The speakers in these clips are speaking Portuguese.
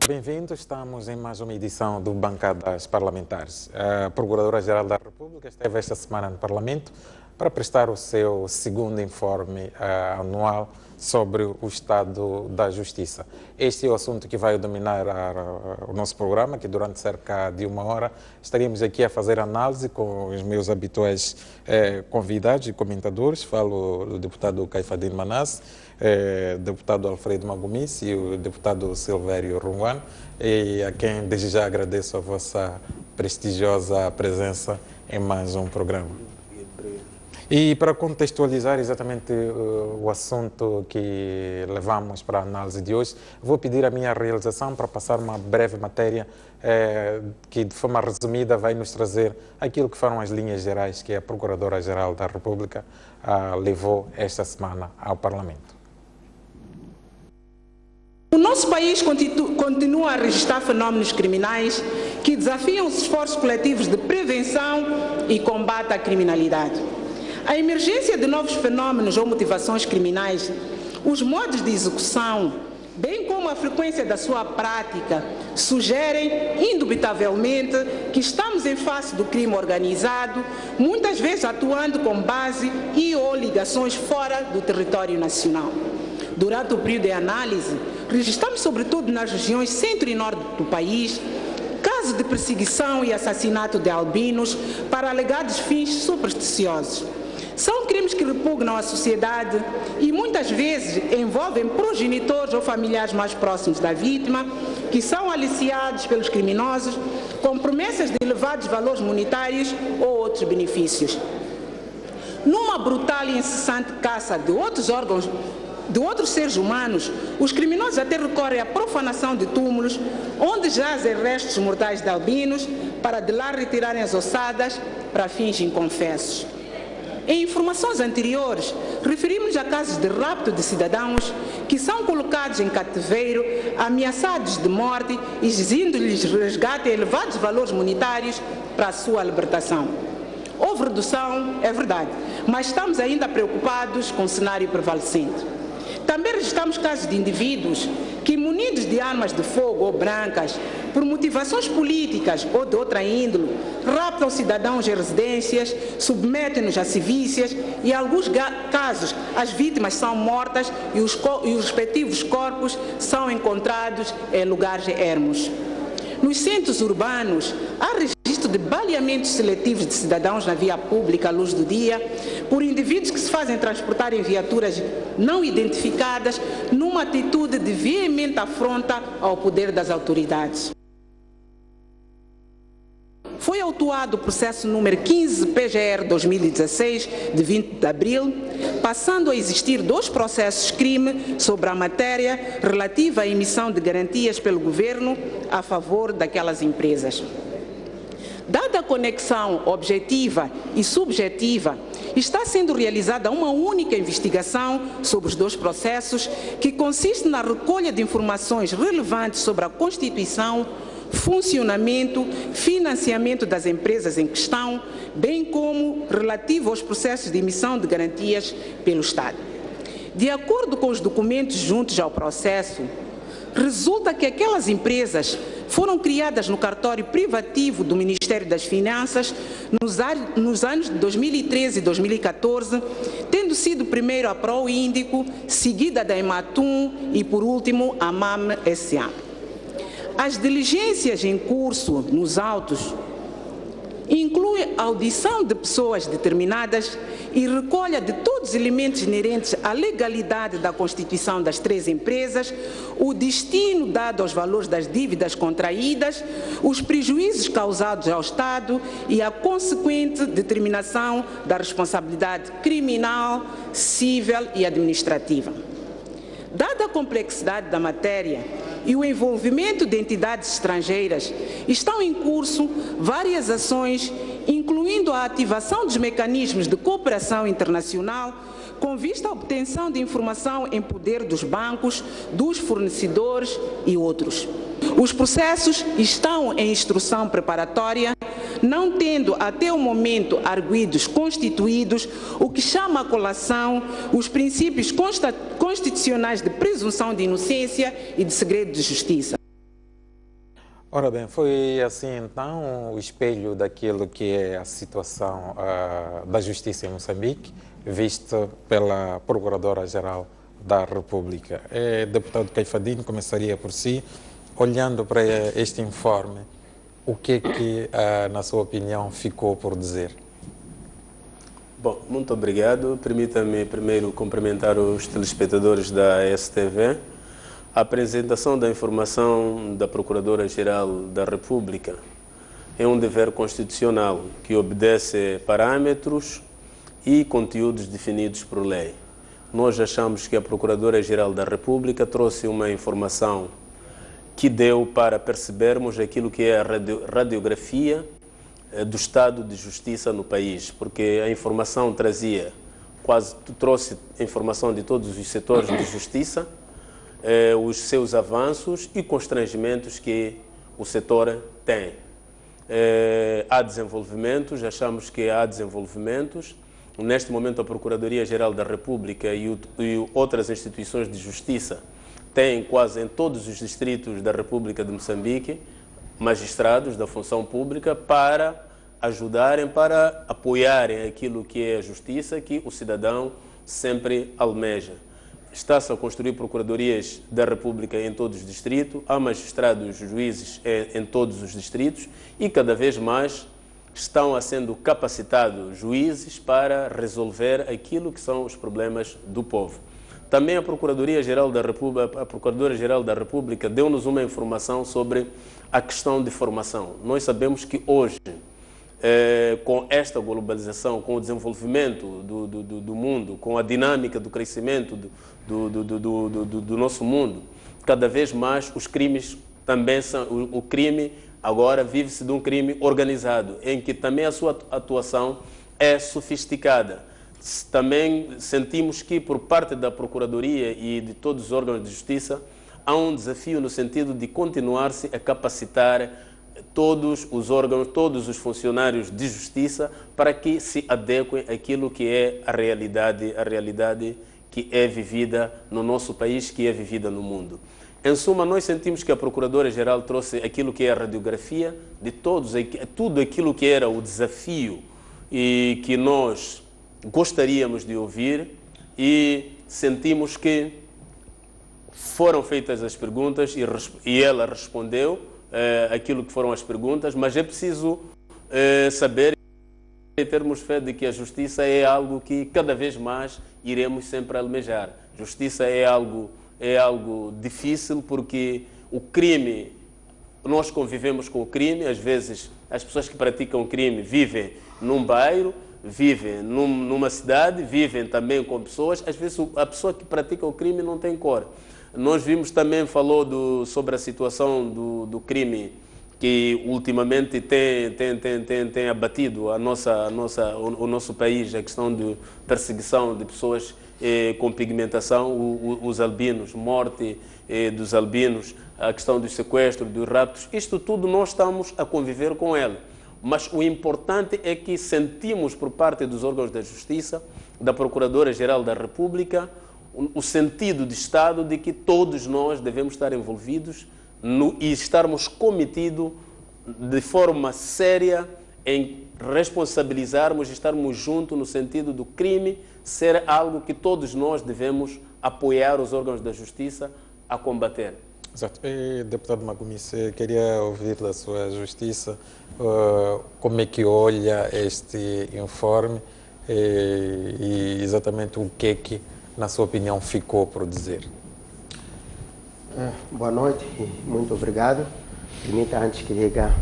Bem-vindos, estamos em mais uma edição do Bancadas Parlamentares. A Procuradora-Geral da República esteve esta semana no Parlamento para prestar o seu segundo informe anual sobre o estado da Justiça. Este é o assunto que vai dominar o nosso programa, que durante cerca de uma hora estaríamos aqui a fazer análise com os meus habituais convidados e comentadores. Falo do deputado Caifadine Manasse, deputado Alfredo Magomis e o deputado Silvério Runguan, e a quem desde já agradeço a vossa prestigiosa presença em mais um programa. E para contextualizar exatamente o assunto que levamos para a análise de hoje, vou pedir a minha realização para passar uma breve matéria que, de forma resumida, vai nos trazer aquilo que foram as linhas gerais que a Procuradora-Geral da República levou esta semana ao Parlamento. O nosso país continua a registrar fenómenos criminais que desafiam os esforços coletivos de prevenção e combate à criminalidade. A emergência de novos fenómenos ou motivações criminais, os modos de execução, bem como a frequência da sua prática, sugerem, indubitavelmente, que estamos em face do crime organizado, muitas vezes atuando com base e/ou ligações fora do território nacional. Durante o período de análise, registramos, sobretudo nas regiões centro e norte do país, casos de perseguição e assassinato de albinos para alegados fins supersticiosos. São crimes que repugnam a sociedade e muitas vezes envolvem progenitores ou familiares mais próximos da vítima, que são aliciados pelos criminosos com promessas de elevados valores monetários ou outros benefícios. Numa brutal e incessante caça de outros seres humanos, os criminosos até recorrem à profanação de túmulos, onde jazem restos mortais de albinos, para de lá retirarem as ossadas para fins inconfessos. Em informações anteriores, referimos a casos de rapto de cidadãos que são colocados em cativeiro, ameaçados de morte, exigindo-lhes resgate a elevados valores monetários para a sua libertação. Houve redução, é verdade, mas estamos ainda preocupados com o cenário prevalecente. Também registramos casos de indivíduos que, munidos de armas de fogo ou brancas, por motivações políticas ou de outra índole, raptam cidadãos em residências, submetem-nos a civícias e, em alguns casos, as vítimas são mortas e os respectivos corpos são encontrados em lugares ermos. Nos centros urbanos, há registro de baleamentos seletivos de cidadãos na via pública à luz do dia por indivíduos que se fazem transportar em viaturas não identificadas numa atitude de veemente afronta ao poder das autoridades. Foi autuado o processo número 15 PGR 2016, de 20 de abril, passando a existir 2 processos crime sobre a matéria relativa à emissão de garantias pelo governo a favor daquelas empresas. Dada a conexão objetiva e subjetiva, está sendo realizada uma única investigação sobre os 2 processos, que consiste na recolha de informações relevantes sobre a constituição, funcionamento, financiamento das empresas em questão, bem como relativo aos processos de emissão de garantias pelo Estado. De acordo com os documentos juntos ao processo, resulta que aquelas empresas foram criadas no cartório privativo do Ministério das Finanças nos anos de 2013 e 2014, tendo sido primeiro a Proíndico, seguida da Ematum e, por último, a MAM S.A. As diligências em curso nos autos incluem audição de pessoas determinadas e recolha de todos os elementos inerentes à legalidade da constituição das 3 empresas, o destino dado aos valores das dívidas contraídas, os prejuízos causados ao Estado e a consequente determinação da responsabilidade criminal, civil e administrativa. Dada a complexidade da matéria e o envolvimento de entidades estrangeiras, estão em curso várias ações, incluindo a ativação dos mecanismos de cooperação internacional, com vista à obtenção de informação em poder dos bancos, dos fornecedores e outros. Os processos estão em instrução preparatória, não tendo até o momento arguidos constituídos, o que chama à colação os princípios constitucionais de presunção de inocência e de segredo de justiça. Ora bem, foi assim então o espelho daquilo que é a situação da justiça em Moçambique, vista pela Procuradora-Geral da República. Deputado Caifadinho, começaria por si, olhando para este informe, o que na sua opinião, ficou por dizer? Bom, muito obrigado. Permita-me primeiro cumprimentar os telespectadores da STV. A apresentação da informação da Procuradora-Geral da República é um dever constitucional que obedece parâmetros e conteúdos definidos por lei. Nós achamos que a Procuradora-Geral da República trouxe uma informação que deu para percebermos aquilo que é a radiografia do estado de justiça no país, porque a informação trouxe informação de todos os setores de justiça, os seus avanços e constrangimentos que o setor tem. Há desenvolvimentos, achamos que há desenvolvimentos. Neste momento, a Procuradoria-Geral da República e outras instituições de justiça têm quase em todos os distritos da República de Moçambique magistrados da função pública para ajudarem, para apoiarem aquilo que é a justiça que o cidadão sempre almeja. Está-se a construir procuradorias da República em todos os distritos, há magistrados, juízes em todos os distritos e cada vez mais estão a sendo capacitados juízes para resolver aquilo que são os problemas do povo. Também a Procuradoria-Geral da República, a Procuradora-Geral da República deu-nos uma informação sobre a questão de formação. Nós sabemos que hoje, com esta globalização, com o desenvolvimento do mundo, com a dinâmica do crescimento do nosso mundo, cada vez mais os crimes também são... O crime agora vive-se de um crime organizado, em que também a sua atuação é sofisticada. Também sentimos que, por parte da Procuradoria e de todos os órgãos de justiça, há um desafio no sentido de continuar-se a capacitar todos os órgãos, todos os funcionários de justiça para que se adequem àquilo que é a realidade que é vivida no nosso país, que é vivida no mundo. Em suma, nós sentimos que a Procuradora-Geral trouxe aquilo que é a radiografia de tudo aquilo que era o desafio e que nós gostaríamos de ouvir, e sentimos que foram feitas as perguntas e ela respondeu aquilo que foram as perguntas, mas é preciso saber e termos fé de que a justiça é algo que cada vez mais iremos sempre almejar. Justiça é algo difícil, porque o crime, nós convivemos com o crime, às vezes as pessoas que praticam o crime vivem num bairro, vivem numa cidade, vivem também com pessoas, às vezes a pessoa que pratica o crime não tem cor. Nós vimos também, falou sobre a situação do crime que ultimamente tem abatido o nosso país, a questão de perseguição de pessoas com pigmentação, os albinos, morte dos albinos, a questão dos sequestros, dos raptos. Isto tudo nós estamos a conviver com ela. Mas o importante é que sentimos por parte dos órgãos da Justiça, da Procuradora-Geral da República, o sentido de Estado de que todos nós devemos estar envolvidos e estarmos cometidos de forma séria em responsabilizarmos e estarmos juntos no sentido do crime ser algo que todos nós devemos apoiar os órgãos da Justiça a combater. Exato. E, deputado Magomice, queria ouvir da sua Justiça como é que olha este informe e exatamente o que na sua opinião, ficou por dizer. Boa noite e muito obrigado. Permita, antes que diga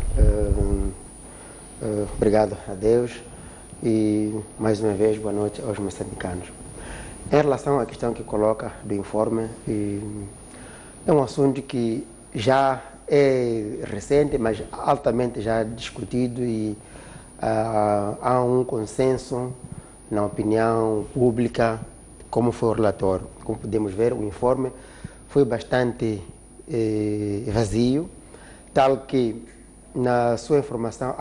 obrigado a Deus e, mais uma vez, boa noite aos moçambicanos. Em relação à questão que coloca do informe, é um assunto que já é recente, mas altamente já discutido e há um consenso na opinião pública, como foi o relatório. Como podemos ver, o informe foi bastante vazio, tal que na sua informação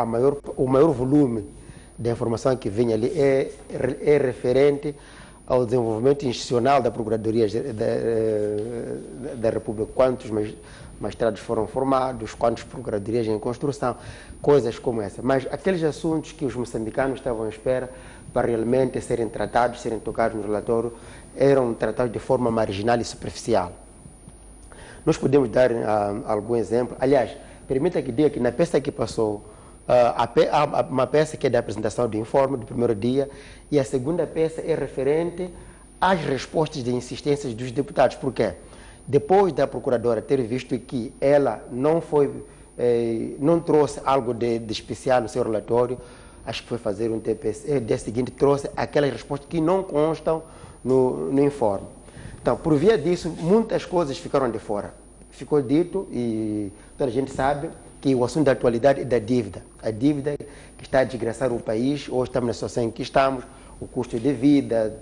o maior volume da informação que vem ali é referente ao desenvolvimento institucional da Procuradoria da República, magistrados foram formados, quantas procuradorias em construção, coisas como essa. Mas aqueles assuntos que os moçambicanos estavam à espera para realmente serem tratados, serem tocados no relatório, eram tratados de forma marginal e superficial. Nós podemos dar algum exemplo. Aliás, permita que diga que na peça que passou, uma peça que é da apresentação do informe do primeiro dia, e a segunda peça é referente às respostas de insistências dos deputados. Por quê? Depois da procuradora ter visto que ela não trouxe algo de especial no seu relatório, acho que foi fazer um TPC, dia seguinte trouxe aquelas respostas que não constam no informe. Então, por via disso, muitas coisas ficaram de fora. Ficou dito, e toda a gente sabe, que o assunto da atualidade é da dívida. A dívida que está a desgraçar o país, hoje estamos na situação em que estamos, o custo de vida,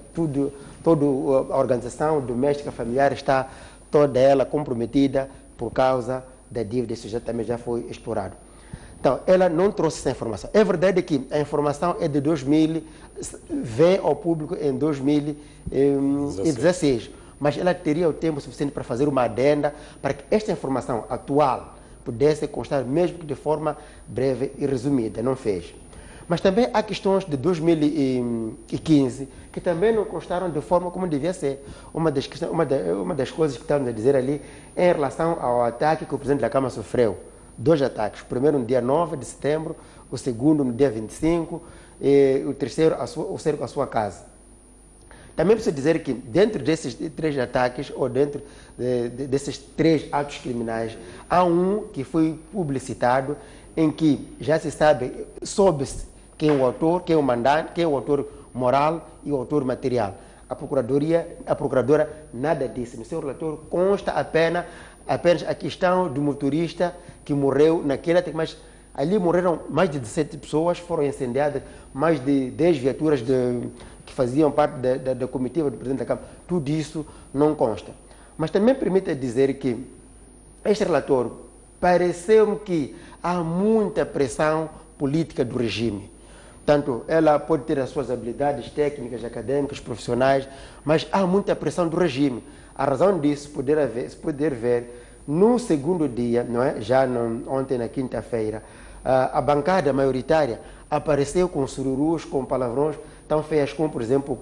toda a organização doméstica familiar está toda ela comprometida por causa da dívida. Isso também já foi explorado. Então, ela não trouxe essa informação. É verdade que a informação é de 2000, vem ao público em 2016, mas ela teria o tempo suficiente para fazer uma adenda para que esta informação atual pudesse constar, mesmo que de forma breve e resumida. Não fez. Mas também há questões de 2015 que também não constaram de forma como devia ser. Uma das coisas que estamos a dizer ali é em relação ao ataque que o presidente da Câmara sofreu. 2 ataques. O primeiro no dia 9 de setembro, o segundo no dia 25, e o terceiro o cerco à sua casa. Também preciso dizer que dentro desses 3 ataques, ou dentro desses 3 atos criminais, há um que foi publicitado, em que já se sabe, soube-se quem é o autor, quem é o mandante, quem é o autor moral e o autor material. A procuradora nada disse. No seu relatório consta apenas a questão do motorista que morreu naquele ataque, mas ali morreram mais de 17 pessoas, foram incendiadas mais de 10 viaturas que faziam parte da comitiva do presidente da Câmara. Tudo isso não consta. Mas também permita dizer que este relatório pareceu-me que há muita pressão política do regime. Portanto, ela pode ter as suas habilidades técnicas, acadêmicas, profissionais, mas há muita pressão do regime. A razão disso, se poder ver, no segundo dia, não é? Ontem na quinta-feira, a bancada maioritária apareceu com sururus, com palavrões tão feias como, por exemplo,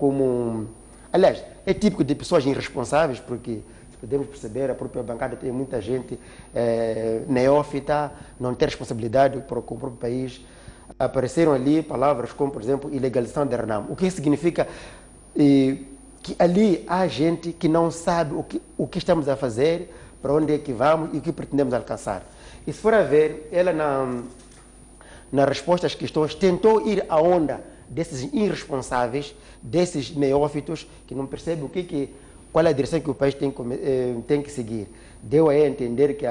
aliás, é típico de pessoas irresponsáveis, porque podemos perceber, a própria bancada tem muita gente neófita, não tem responsabilidade com o próprio país. Apareceram ali palavras como, por exemplo, ilegalização da RENAM. O que significa que ali há gente que não sabe o que estamos a fazer, para onde é que vamos e o que pretendemos alcançar. E se for a ver, ela na resposta às questões tentou ir à onda desses irresponsáveis, desses neófitos que não percebem qual é a direção que o país tem que seguir. Deu a entender que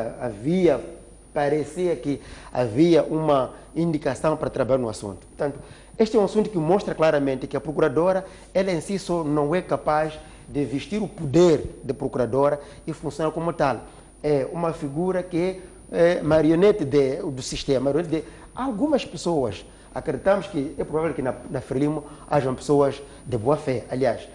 parecia que havia uma indicação para trabalhar no assunto. Portanto, este é um assunto que mostra claramente que a procuradora, ela em si só não é capaz de vestir o poder de procuradora e funciona como tal. É uma figura que é marionete do sistema, marionete de algumas pessoas. Acreditamos que é provável que na Frelimo hajam pessoas de boa fé. Aliás,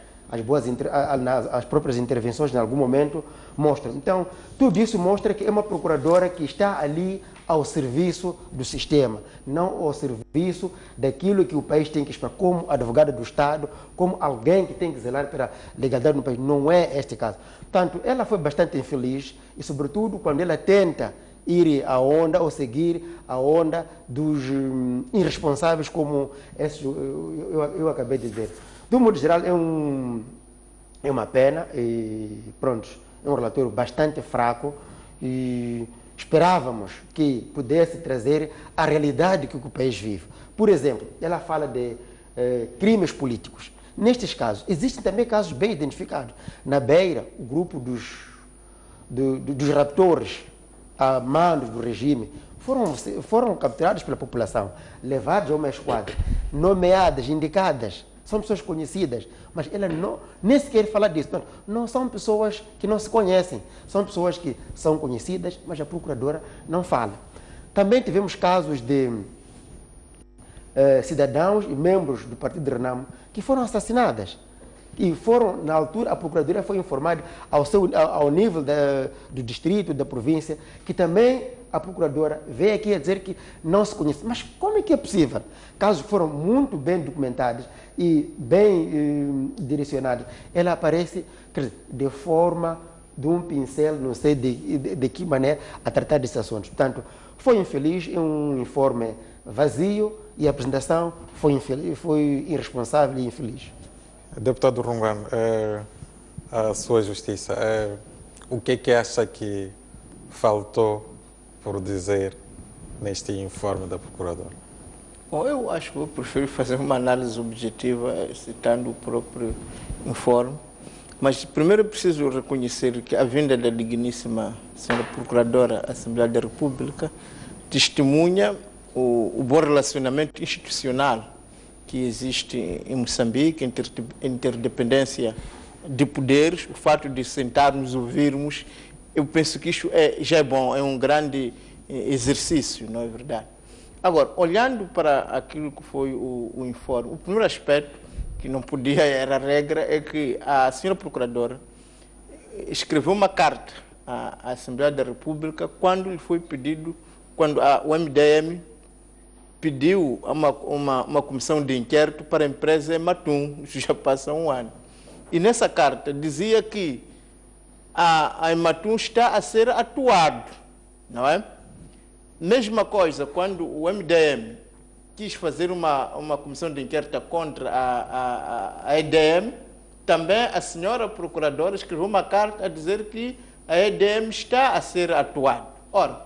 as próprias intervenções, em algum momento, mostram. Então, tudo isso mostra que é uma procuradora que está ali ao serviço do sistema, não ao serviço daquilo que o país tem que esperar, como advogada do Estado, como alguém que tem que zelar pela legalidade no país. Não é este caso. Portanto, ela foi bastante infeliz e, sobretudo, quando ela tenta ir à onda ou seguir a onda dos irresponsáveis, como esses eu acabei de dizer. De um modo geral, é uma pena e pronto, é um relatório bastante fraco e esperávamos que pudesse trazer a realidade que o país vive. Por exemplo, ela fala de crimes políticos. Nestes casos, existem também casos bem identificados. Na Beira, o grupo dos raptores a mandos do regime foram capturados pela população, levados a uma esquadra, nomeadas, indicadas. São pessoas conhecidas, mas ela nem sequer fala disso. Não são pessoas que não se conhecem, são pessoas que são conhecidas, mas a procuradora não fala. Também tivemos casos de cidadãos e membros do partido de Renamo que foram assassinadas. E foram, na altura, a Procuradoria foi informada ao nível do distrito, da província, que também a Procuradora veio aqui a dizer que não se conhece. Mas como é que é possível? Casos que foram muito bem documentados e bem direcionados, ela aparece, quer dizer, de forma de um pincel, não sei de que maneira, a tratar desses assuntos. Portanto, foi infeliz, um informe vazio e a apresentação foi irresponsável e infeliz. Deputado Rungano, a sua justiça, o que é que acha que faltou por dizer neste informe da Procuradora? Bom, eu acho que eu prefiro fazer uma análise objetiva citando o próprio informe, mas primeiro eu preciso reconhecer que a vinda da digníssima senhora Procuradora da Assembleia da República testemunha o bom relacionamento institucional que existe em Moçambique, interdependência de poderes, o fato de sentarmos, ouvirmos, eu penso que isso já é bom, é um grande exercício, não é verdade? Agora, olhando para aquilo que foi o informe, o primeiro aspecto, que não podia, era a regra, é que a senhora Procuradora escreveu uma carta à Assembleia da República quando lhe foi pedido, quando o MDM pediu uma comissão de inquérito para a empresa Ematum, isso já passa um ano. E nessa carta dizia que a Ematum está a ser atuado, não é? Mesma coisa, quando o MDM quis fazer uma comissão de inquérito contra a EDM, também a senhora Procuradora escreveu uma carta a dizer que a EDM está a ser atuada. Ora,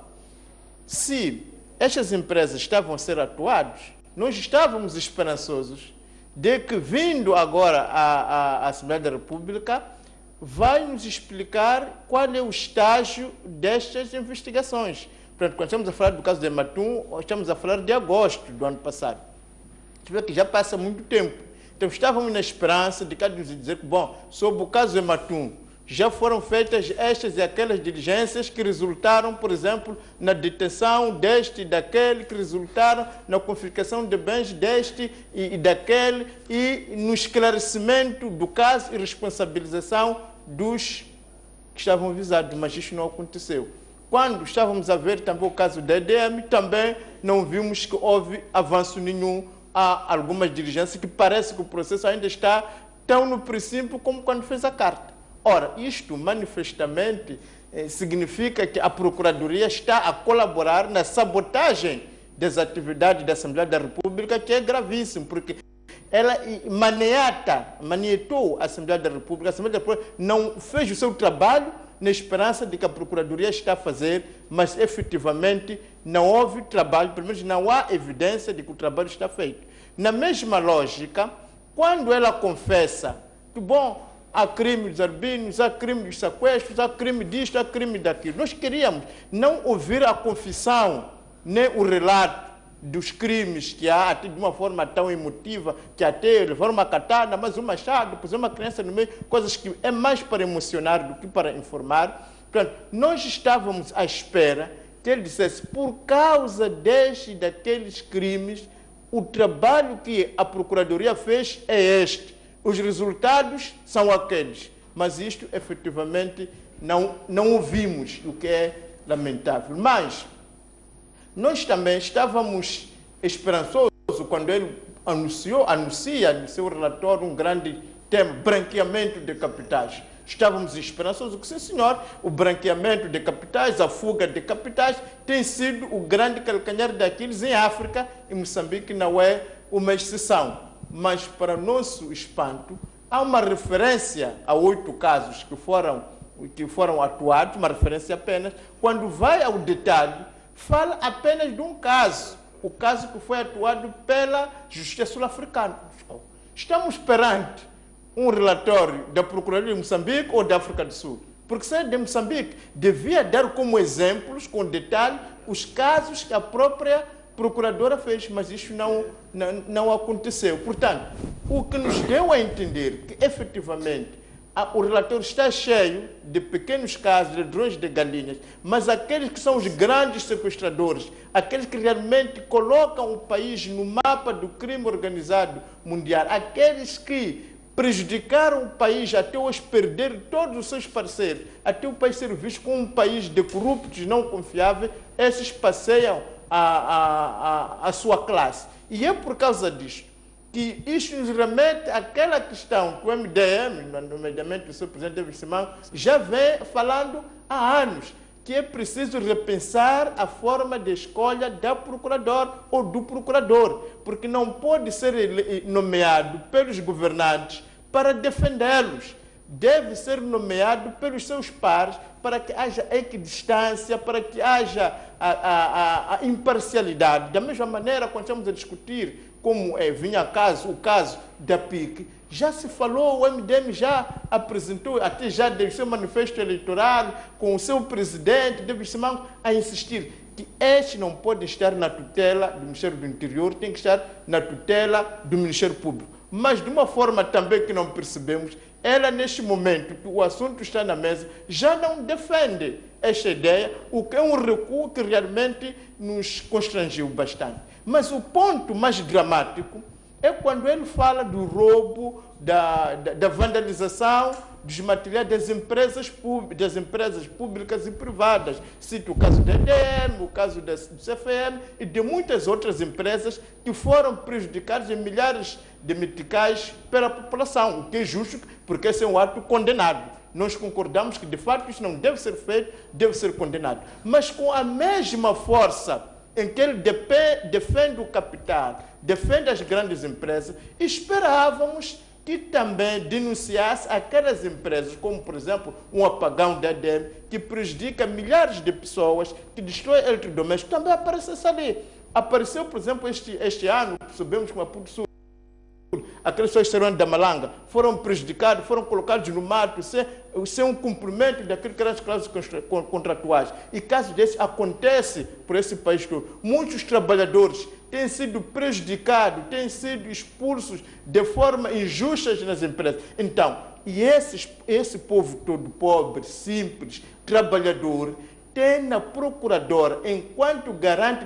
se estas empresas estavam a ser atuadas, nós estávamos esperançosos de que, vindo agora à Assembleia da República, vai nos explicar qual é o estágio destas investigações. Portanto, quando estamos a falar do caso de Ematum, estamos a falar de agosto do ano passado. Você vê que já passa muito tempo. Então, estávamos na esperança de cada nos dizer que, bom, sobre o caso de Ematum, já foram feitas estas e aquelas diligências que resultaram, por exemplo, na detenção deste e daquele, que resultaram na confiscação de bens deste e daquele, e no esclarecimento do caso e responsabilização dos que estavam visados, mas isso não aconteceu. Quando estávamos a ver também o caso da EDM, também não vimos que houve avanço nenhum. Há algumas diligências que parece que o processo ainda está tão no princípio como quando fez a carta. Ora, isto manifestamente significa que a Procuradoria está a colaborar na sabotagem das atividades da Assembleia da República, que é gravíssimo, porque ela manietou a Assembleia da República. A Assembleia da República não fez o seu trabalho na esperança de que a Procuradoria está a fazer, mas efetivamente não houve trabalho, pelo menos não há evidência de que o trabalho está feito. Na mesma lógica, quando ela confessa que, bom, há crime dos albinos, há crime dos sequestros, há crime disto, há crime daquilo, nós queríamos não ouvir a confissão, nem o relato dos crimes que há, até de uma forma tão emotiva, que até levaram uma katana, mas um machado, puser uma criança no meio, coisas que é mais para emocionar do que para informar. Portanto, nós estávamos à espera que ele dissesse, por causa deste e daqueles crimes, o trabalho que a Procuradoria fez é este, os resultados são aqueles, mas isto efetivamente não ouvimos, o que é lamentável. Mas nós também estávamos esperançosos quando ele anuncia no seu relatório um grande tema, branqueamento de capitais. Estávamos esperançosos que, sim senhor, o branqueamento de capitais, a fuga de capitais, tem sido o grande calcanhar daqueles em África, e Moçambique não é uma exceção. Mas, para nosso espanto, há uma referência a 8 casos que foram atuados, uma referência apenas. Quando vai ao detalhe, fala apenas de um caso, o caso que foi atuado pela Justiça Sul-Africana. Estamos perante um relatório da Procuradoria de Moçambique ou da África do Sul? Porque se é de Moçambique, devia dar como exemplos, com detalhe, os casos que a própria Procuradora fez, mas isso não aconteceu. Portanto, o que nos deu a entender que, efetivamente, o relatório está cheio de pequenos casos, de ladrões de galinhas, mas aqueles que são os grandes sequestradores, aqueles que realmente colocam o país no mapa do crime organizado mundial, aqueles que prejudicaram o país até hoje perder todos os seus parceiros, até o país ser visto como um país de corruptos, não confiável, esses passeiam a sua classe. E é por causa disto que isto nos remete àquela questão que o MDM, nomeadamente o seu presidente David Simão, já vem falando há anos, que é preciso repensar a forma de escolha da procurador ou do procurador, porque não pode ser nomeado pelos governantes para defendê-los. Deve ser nomeado pelos seus pares para que haja equidistância, para que haja a imparcialidade. Da mesma maneira, quando estamos a discutir como vinha o caso da PIC, já se falou, o MDM já apresentou, até já deu seu manifesto eleitoral com o seu presidente, David Simão, a insistir que este não pode estar na tutela do Ministério do Interior, tem que estar na tutela do Ministério Público. Mas de uma forma também que não percebemos, ela neste momento que o assunto está na mesa, já não defende esta ideia, o que é um recuo que realmente nos constrangiu bastante. Mas o ponto mais dramático é quando ele fala do roubo, da vandalização dos materiais das empresas públicas e privadas. Cito o caso da EDM, o caso do CFM e de muitas outras empresas que foram prejudicadas em milhares de meticais pela população, o que é justo, porque esse é um ato condenado. Nós concordamos que, de fato, isso não deve ser feito, deve ser condenado. Mas com a mesma força em que ele defende o capital, defende as grandes empresas, esperávamos que também denunciasse aquelas empresas, como, por exemplo, um apagão da EDM, que prejudica milhares de pessoas, que destrói eletrodomésticos, também aparecesse ali. Apareceu, por exemplo, este ano, sabemos que Maputo Sul, aqueles restaurantes da Malanga foram prejudicados, foram colocados no mato, sem um cumprimento daquilo que eram as cláusulas contratuais. E caso desse acontece por esse país todo. Muitos trabalhadores têm sido prejudicados, têm sido expulsos de forma injusta nas empresas. Então, esse povo todo pobre, simples, trabalhador, tem na procuradora, enquanto garante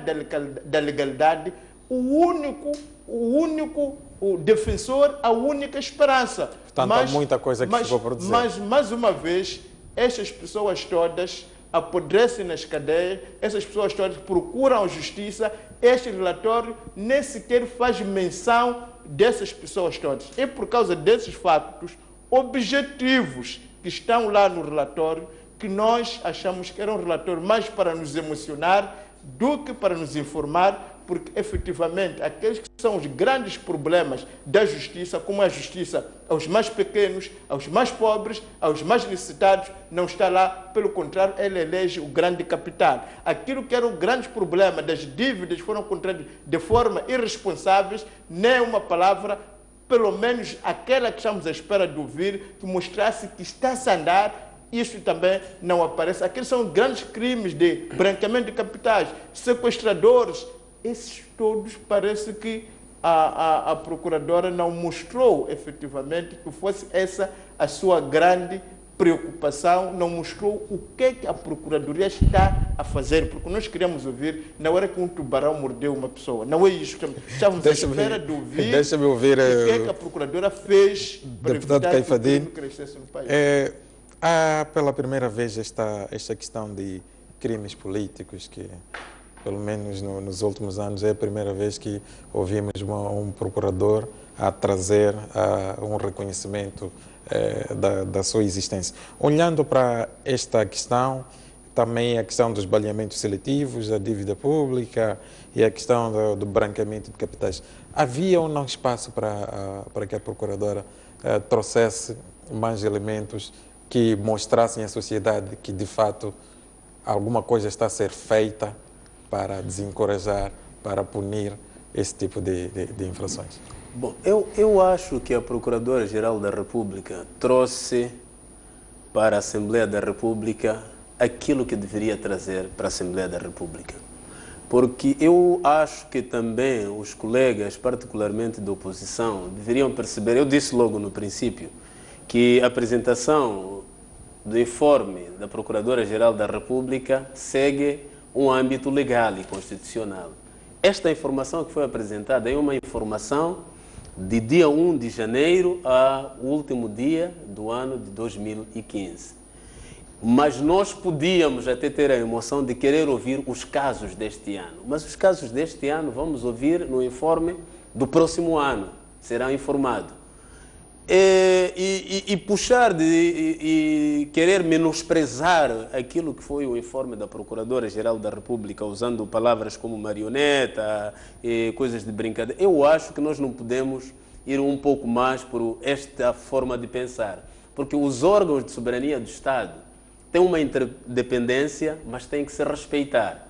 da legalidade, o defensor, a única esperança. Portanto, há muita coisa que ficou por dizer. Mas, mais uma vez, estas pessoas todas apodrecem nas cadeias, essas pessoas todas procuram a justiça, este relatório nem sequer faz menção dessas pessoas todas. É por causa desses factos objetivos que estão lá no relatório que nós achamos que era um relatório mais para nos emocionar do que para nos informar, porque, efetivamente, aqueles que são os grandes problemas da justiça, como a justiça aos mais pequenos, aos mais pobres, aos mais necessitados, não está lá. Pelo contrário, ele elege o grande capital. Aquilo que era o grande problema das dívidas foram contraídas de forma irresponsável, nem uma palavra, pelo menos aquela que estamos à espera de ouvir, que mostrasse que está-se a andar. Isso também não aparece. Aqueles são grandes crimes de branqueamento de capitais, sequestradores. Esses todos parece que a procuradora não mostrou efetivamente que fosse essa a sua grande preocupação, não mostrou o que é que a procuradoria está a fazer, porque nós queríamos ouvir na hora que um tubarão mordeu uma pessoa. Não é isso. Estávamos à espera de ouvir o que é que a procuradora fez para evitar que o crime crescesse no país. Há pela primeira vez esta questão de crimes políticos que, pelo menos nos últimos anos, é a primeira vez que ouvimos um procurador a trazer um reconhecimento da sua existência. Olhando para esta questão, também a questão dos baleamentos seletivos, a dívida pública e a questão do branqueamento de capitais, havia ou não espaço para que a procuradora trouxesse mais elementos que mostrassem à sociedade que, de fato, alguma coisa está a ser feita para desencorajar, para punir esse tipo de infrações? Bom, eu acho que a Procuradora-Geral da República trouxe para a Assembleia da República aquilo que deveria trazer para a Assembleia da República. Porque eu acho que também os colegas, particularmente da oposição, deveriam perceber, eu disse logo no princípio, que a apresentação do informe da Procuradora-Geral da República segue um âmbito legal e constitucional. Esta informação que foi apresentada é uma informação de dia 1 de janeiro ao último dia do ano de 2015. Mas nós podíamos até ter a emoção de querer ouvir os casos deste ano. Mas os casos deste ano vamos ouvir no informe do próximo ano. Será informado. E puxar e querer menosprezar aquilo que foi o informe da Procuradora-Geral da República, usando palavras como marioneta e coisas de brincadeira, eu acho que nós não podemos ir um pouco mais por esta forma de pensar. Porque os órgãos de soberania do Estado têm uma interdependência, mas têm que se respeitar.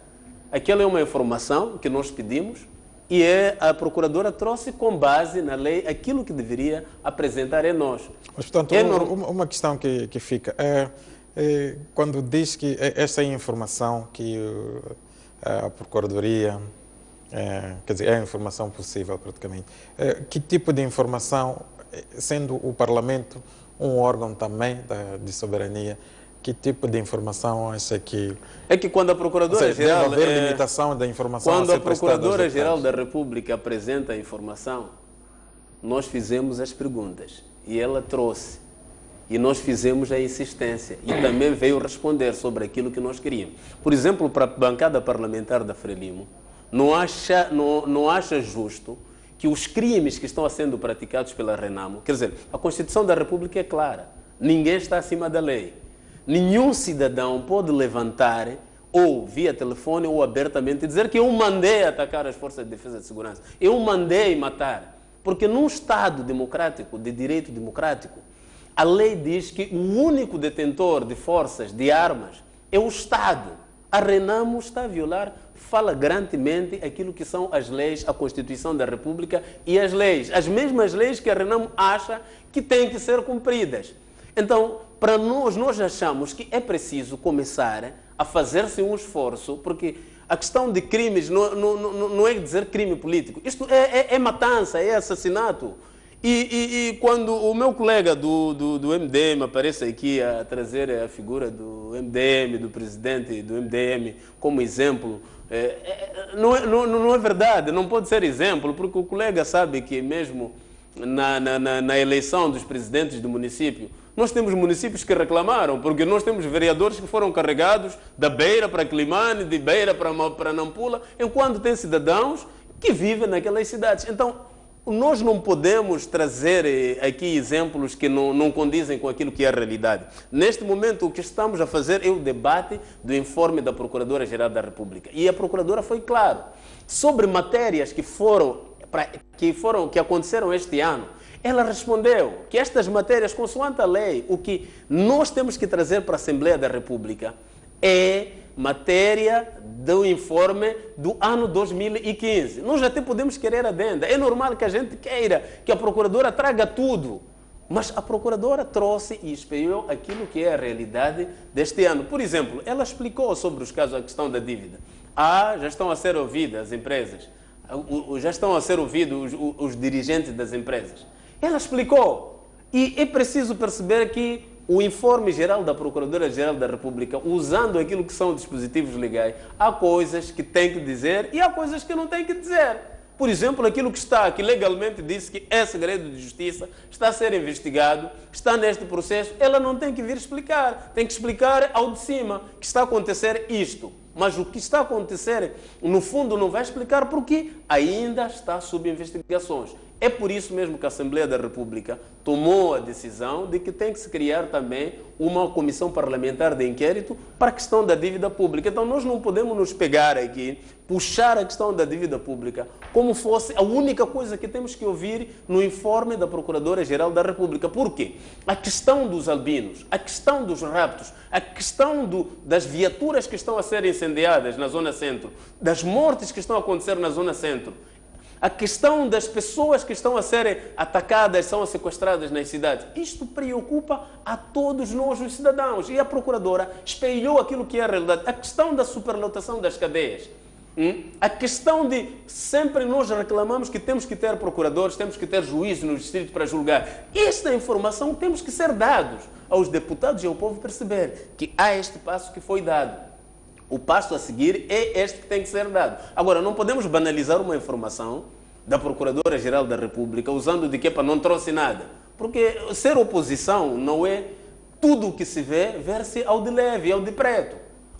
Aquela é uma informação que nós pedimos e a Procuradora trouxe com base na lei aquilo que deveria apresentar a nós. Mas, portanto, uma questão que fica quando diz que esta informação que a Procuradoria, quer dizer, é a informação possível praticamente, que tipo de informação, sendo o Parlamento um órgão também de soberania, que tipo de informação acha que... É que quando a Procuradora-Geral... Deve haver limitação da informação quando a Procuradora-Geral da República apresenta a informação, nós fizemos as perguntas e ela trouxe. E nós fizemos a insistência e também veio responder sobre aquilo que nós queríamos. Por exemplo, para a bancada parlamentar da Frelimo, não acha justo que os crimes que estão sendo praticados pela Renamo, quer dizer, a Constituição da República é clara, ninguém está acima da lei. Nenhum cidadão pode levantar, ou via telefone ou abertamente, dizer que eu mandei atacar as forças de defesa e segurança, eu mandei matar. Porque num Estado democrático, de direito democrático, a lei diz que o único detentor de forças, de armas, é o Estado. A Renamo está a violar flagrantemente aquilo que são as leis, a Constituição da República e as leis. As mesmas leis que a Renamo acha que têm que ser cumpridas. Então, para nós achamos que é preciso começar a fazer-se um esforço, porque a questão de crimes não é dizer crime político. Isto é matança, é assassinato. E quando o meu colega do MDM aparece aqui a trazer a figura do MDM, do presidente do MDM, como exemplo, não é verdade, não pode ser exemplo, porque o colega sabe que mesmo na eleição dos presidentes do município, nós temos municípios que reclamaram, porque nós temos vereadores que foram carregados da Beira para Climane, de Beira para Nampula, enquanto tem cidadãos que vivem naquelas cidades. Então, nós não podemos trazer aqui exemplos que não condizem com aquilo que é a realidade. Neste momento, o que estamos a fazer é o debate do informe da Procuradora-Geral da República. E a Procuradora foi clara sobre matérias que aconteceram este ano. Ela respondeu que estas matérias, consoante a lei, o que nós temos que trazer para a Assembleia da República é matéria do informe do ano 2015. Nós até podemos querer adenda. É normal que a gente queira que a Procuradora traga tudo. Mas a Procuradora trouxe e espelhou aquilo que é a realidade deste ano. Por exemplo, ela explicou sobre os casos, a questão da dívida. Já estão a ser ouvidas as empresas. Já estão a ser ouvidos os dirigentes das empresas. Ela explicou. E é preciso perceber que o informe geral da Procuradora-Geral da República, usando aquilo que são dispositivos legais, há coisas que tem que dizer e há coisas que não tem que dizer. Por exemplo, aquilo que legalmente disse que é segredo de justiça, está a ser investigado, está neste processo, ela não tem que vir explicar. Tem que explicar ao de cima que está a acontecer isto. Mas o que está a acontecer, no fundo, não vai explicar porque ainda está sob investigações. É por isso mesmo que a Assembleia da República tomou a decisão de que tem que se criar também uma comissão parlamentar de inquérito para a questão da dívida pública. Então, nós não podemos nos pegar aqui, puxar a questão da dívida pública como fosse a única coisa que temos que ouvir no informe da Procuradora-Geral da República. Por quê? A questão dos albinos, a questão dos raptos, a questão das viaturas que estão a ser incendiadas na Zona Centro, das mortes que estão a acontecer na Zona Centro, a questão das pessoas que estão a ser atacadas, são sequestradas nas cidades. Isto preocupa a todos nós, os cidadãos. E a Procuradora espelhou aquilo que é a realidade. A questão da superlotação das cadeias. A questão de sempre nós reclamamos que temos que ter procuradores, temos que ter juízes no distrito para julgar. Esta informação temos que ser dados aos deputados e ao povo perceber que há este passo que foi dado. O passo a seguir é este que tem que ser dado. Agora, não podemos banalizar uma informação da Procuradora-Geral da República, usando de que para não trouxe nada. Porque ser oposição não é tudo o que se vê ver-se ao de leve, ao de preto.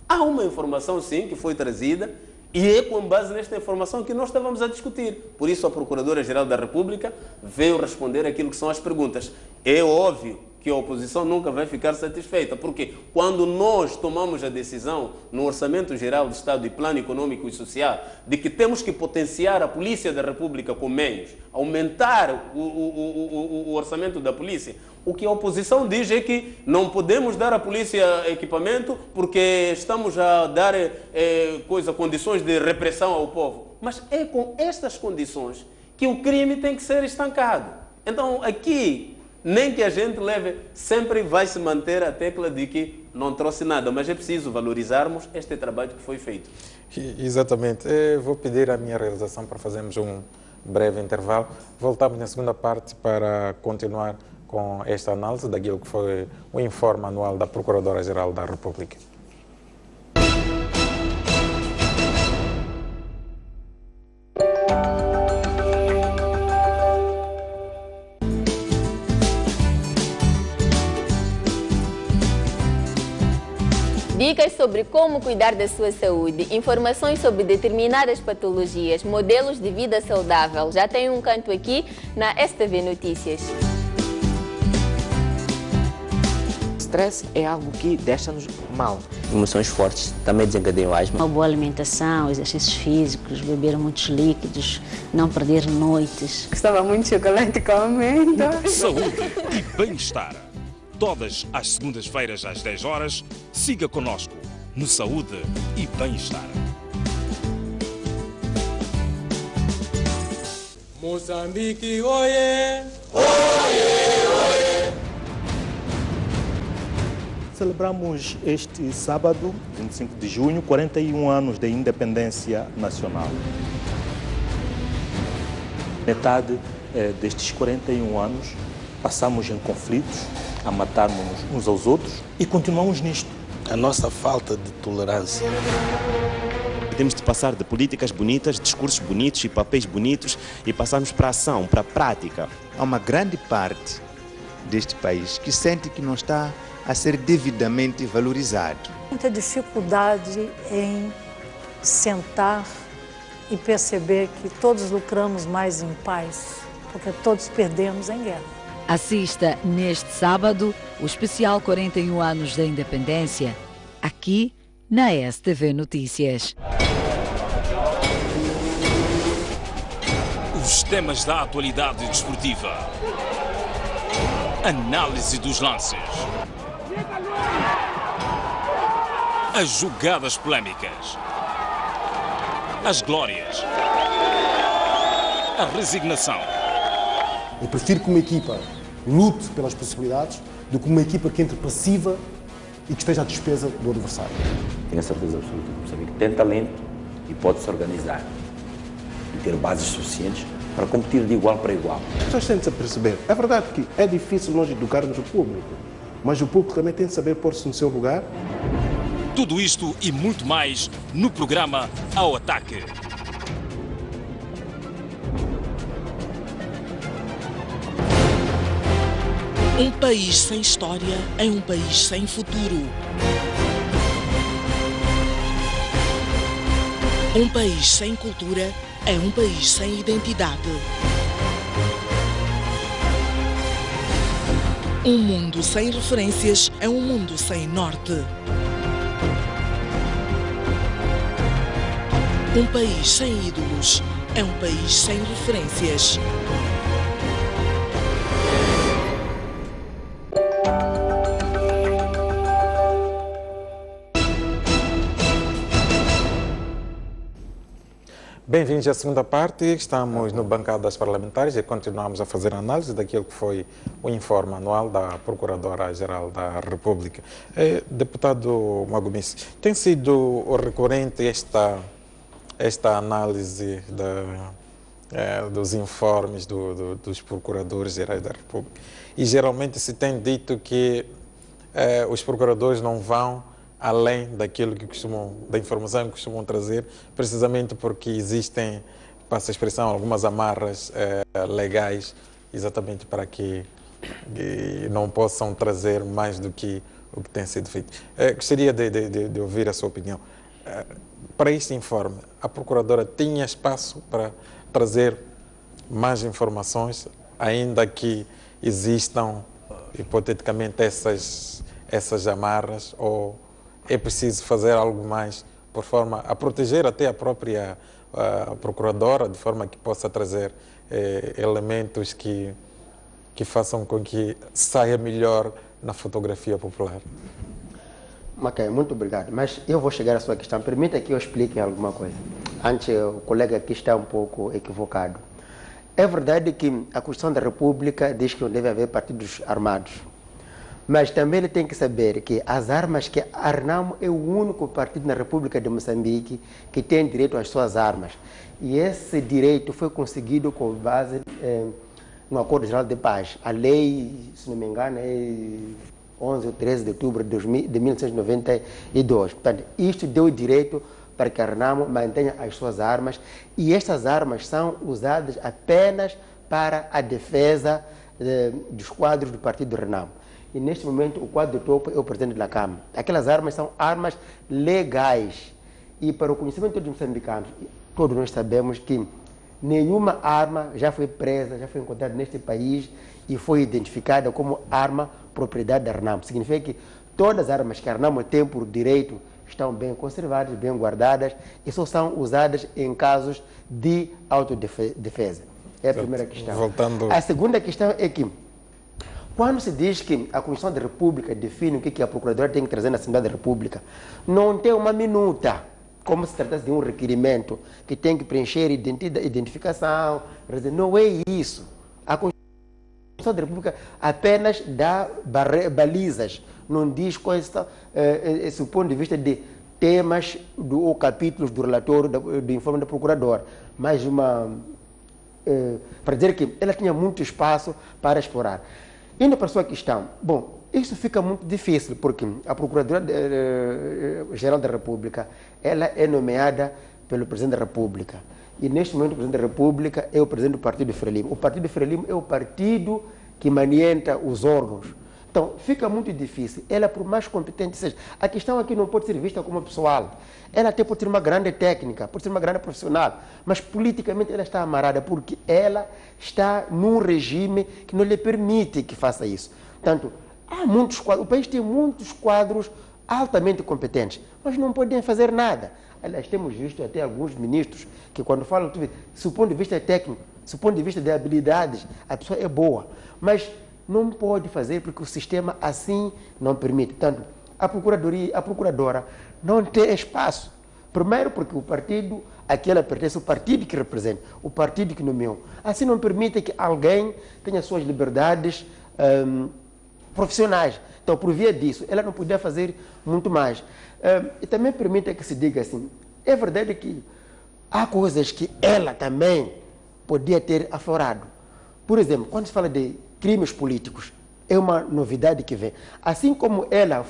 Há uma informação, sim, que foi trazida e é com base nesta informação que nós estávamos a discutir. Por isso, a Procuradora-Geral da República veio responder aquilo que são as perguntas. É óbvio que a oposição nunca vai ficar satisfeita, porque quando nós tomamos a decisão no Orçamento Geral do Estado e Plano Econômico e Social de que temos que potenciar a Polícia da República com meios, aumentar o orçamento da polícia, o que a oposição diz é que não podemos dar à polícia equipamento porque estamos a dar condições de repressão ao povo. Mas é com estas condições que o crime tem que ser estancado. Então, aqui, nem que a gente leve, sempre vai se manter a tecla de que não trouxe nada, mas é preciso valorizarmos este trabalho que foi feito. Exatamente. Eu vou pedir a minha realização para fazermos um breve intervalo. Voltamos na segunda parte para continuar com esta análise daquilo que foi o informe anual da Procuradora-Geral da República. Dicas sobre como cuidar da sua saúde, informações sobre determinadas patologias, modelos de vida saudável. Já tem um canto aqui na STV Notícias. Estresse é algo que deixa-nos mal. Emoções fortes também desencadeiam asma. Uma boa alimentação, exercícios físicos, beber muitos líquidos, não perder noites. Gostava muito de chocolate com amêndoa. Saúde e bem-estar. Todas as segundas-feiras às 10 horas, siga conosco no Saúde e Bem-Estar. Moçambique, oiê! Oiê, oiê! Celebramos este sábado, 25 de junho, 41 anos de independência nacional. Metade destes 41 anos passamos em conflitos, a matarmos uns aos outros e continuamos nisto. A nossa falta de tolerância. Temos de passar de políticas bonitas, discursos bonitos e papéis bonitos e passarmos para a ação, para a prática. Há uma grande parte deste país que sente que não está a ser devidamente valorizado. Muita dificuldade em sentar e perceber que todos lucramos mais em paz, porque todos perdemos em guerra. Assista neste sábado o especial 41 anos da independência, aqui na STV Notícias. Os temas da atualidade desportiva. Análise dos lances. As jogadas polémicas. As glórias. A resignação. Eu prefiro que uma equipa lute pelas possibilidades do que uma equipa que entre passiva e que esteja à despesa do adversário. Tenho a certeza absoluta que Moçambique tem talento e pode se organizar e ter bases suficientes para competir de igual para igual. As pessoas têm de se perceber. É verdade que é difícil nós educarmos o público, mas o público também tem de saber pôr-se no seu lugar. Tudo isto e muito mais no programa Ao Ataque. Um país sem história é um país sem futuro. Um país sem cultura é um país sem identidade. Um mundo sem referências é um mundo sem norte. Um país sem ídolos é um país sem referências. Bem-vindos à segunda parte. Estamos no Bancadas Parlamentares e continuamos a fazer análise daquilo que foi o informe anual da Procuradora-Geral da República. Deputado Magomes, tem sido recorrente esta análise dos informes dos Procuradores-Gerais da República e geralmente se tem dito que os procuradores não vão além daquilo que da informação que costumam trazer, precisamente porque existem passa a expressão, algumas amarras legais, exatamente para que não possam trazer mais do que o que tem sido feito. Gostaria de ouvir a sua opinião. Para este informe, a Procuradora tinha espaço para trazer mais informações, ainda que existam, hipoteticamente, essas amarras, ou é preciso fazer algo mais por forma a proteger até a própria Procuradora, de forma que possa trazer elementos que façam com que saia melhor na fotografia popular? Ok, muito obrigado. Mas eu vou chegar à sua questão. Permita que eu explique alguma coisa. Antes, o colega aqui está um pouco equivocado. É verdade que a Constituição da República diz que não deve haver partidos armados. Mas também ele tem que saber que as armas, que a Renamo é o único partido na República de Moçambique que tem direito às suas armas. E esse direito foi conseguido com base no Acordo Geral de Paz. A lei, se não me engano, é 11 ou 13 de outubro de 1992. Portanto, isto deu direito para que a Renamo mantenha as suas armas, e estas armas são usadas apenas para a defesa dos quadros do partido Renamo. E neste momento o quadro de topo é o presidente da Câmara. Aquelas armas são armas legais. E para o conhecimento dos moçambicanos, todos nós sabemos que nenhuma arma já foi presa, já foi encontrada neste país e foi identificada como arma propriedade da Renamo. Significa que todas as armas que a Renamo tem por direito estão bem conservadas, bem guardadas e só são usadas em casos de autodefesa. É a primeira questão. A segunda questão é que, quando se diz que a Constituição da República define o que a Procuradora tem que trazer na Assembleia da República, não tem uma minuta, como se tratasse de um requerimento que tem que preencher identificação. Não é isso. A Constituição da República apenas dá balizas, não diz quais são, do ponto de vista de temas ou capítulos do relatório do informe da Procuradora, mas para dizer que ela tinha muito espaço para explorar. Indo para a sua questão, bom, isso fica muito difícil, porque a Procuradora-Geral da República, ela é nomeada pelo Presidente da República. E neste momento o Presidente da República é o Presidente do Partido Frelimo. O Partido Frelimo é o partido que manienta os órgãos. Então, fica muito difícil. Ela, por mais competente seja, a questão aqui não pode ser vista como pessoal. Ela até pode ter uma grande técnica, pode ser uma grande profissional, mas politicamente ela está amarrada, porque ela está num regime que não lhe permite que faça isso. Portanto, há muitos quadros, o país tem muitos quadros altamente competentes, mas não podem fazer nada. Aliás, temos visto até alguns ministros que, quando falam, do ponto de vista técnico, do ponto de vista de habilidades, a pessoa é boa, mas não pode fazer porque o sistema assim não permite. Portanto, a Procuradora não tem espaço. Primeiro porque o partido a que ela pertence, o partido que representa, o partido que nomeou, assim não permite que alguém tenha suas liberdades profissionais. Então, por via disso, ela não podia fazer muito mais. E também permite que se diga assim, é verdade que há coisas que ela também podia ter aflorado. Por exemplo, quando se fala de crimes políticos, é uma novidade que vem. Assim como ela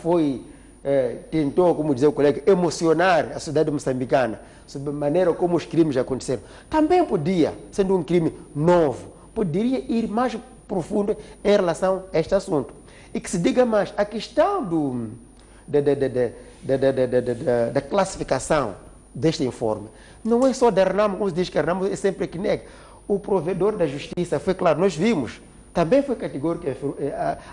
tentou, como dizia o colega, emocionar a sociedade moçambicana sobre a maneira como os crimes aconteceram, também podia, sendo um crime novo, poderia ir mais profundo em relação a este assunto. E que se diga mais, a questão da classificação deste informe não é só da Renamo, como se diz que a Renamo é sempre que nega. O provedor da justiça foi claro, nós vimos, também foi categórico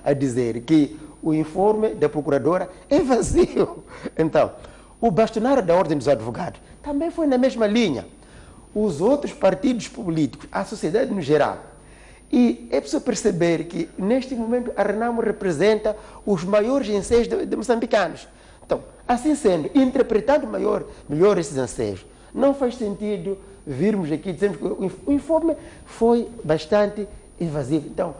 a dizer que o informe da Procuradora é vazio. Então, o bastonário da Ordem dos Advogados também foi na mesma linha. Os outros partidos políticos, a sociedade no geral. E é preciso perceber que, neste momento, a Renamo representa os maiores anseios de moçambicanos. Então, assim sendo, interpretando melhor esses anseios, não faz sentido virmos aqui dizendo que o informe foi bastante invasivo. Então,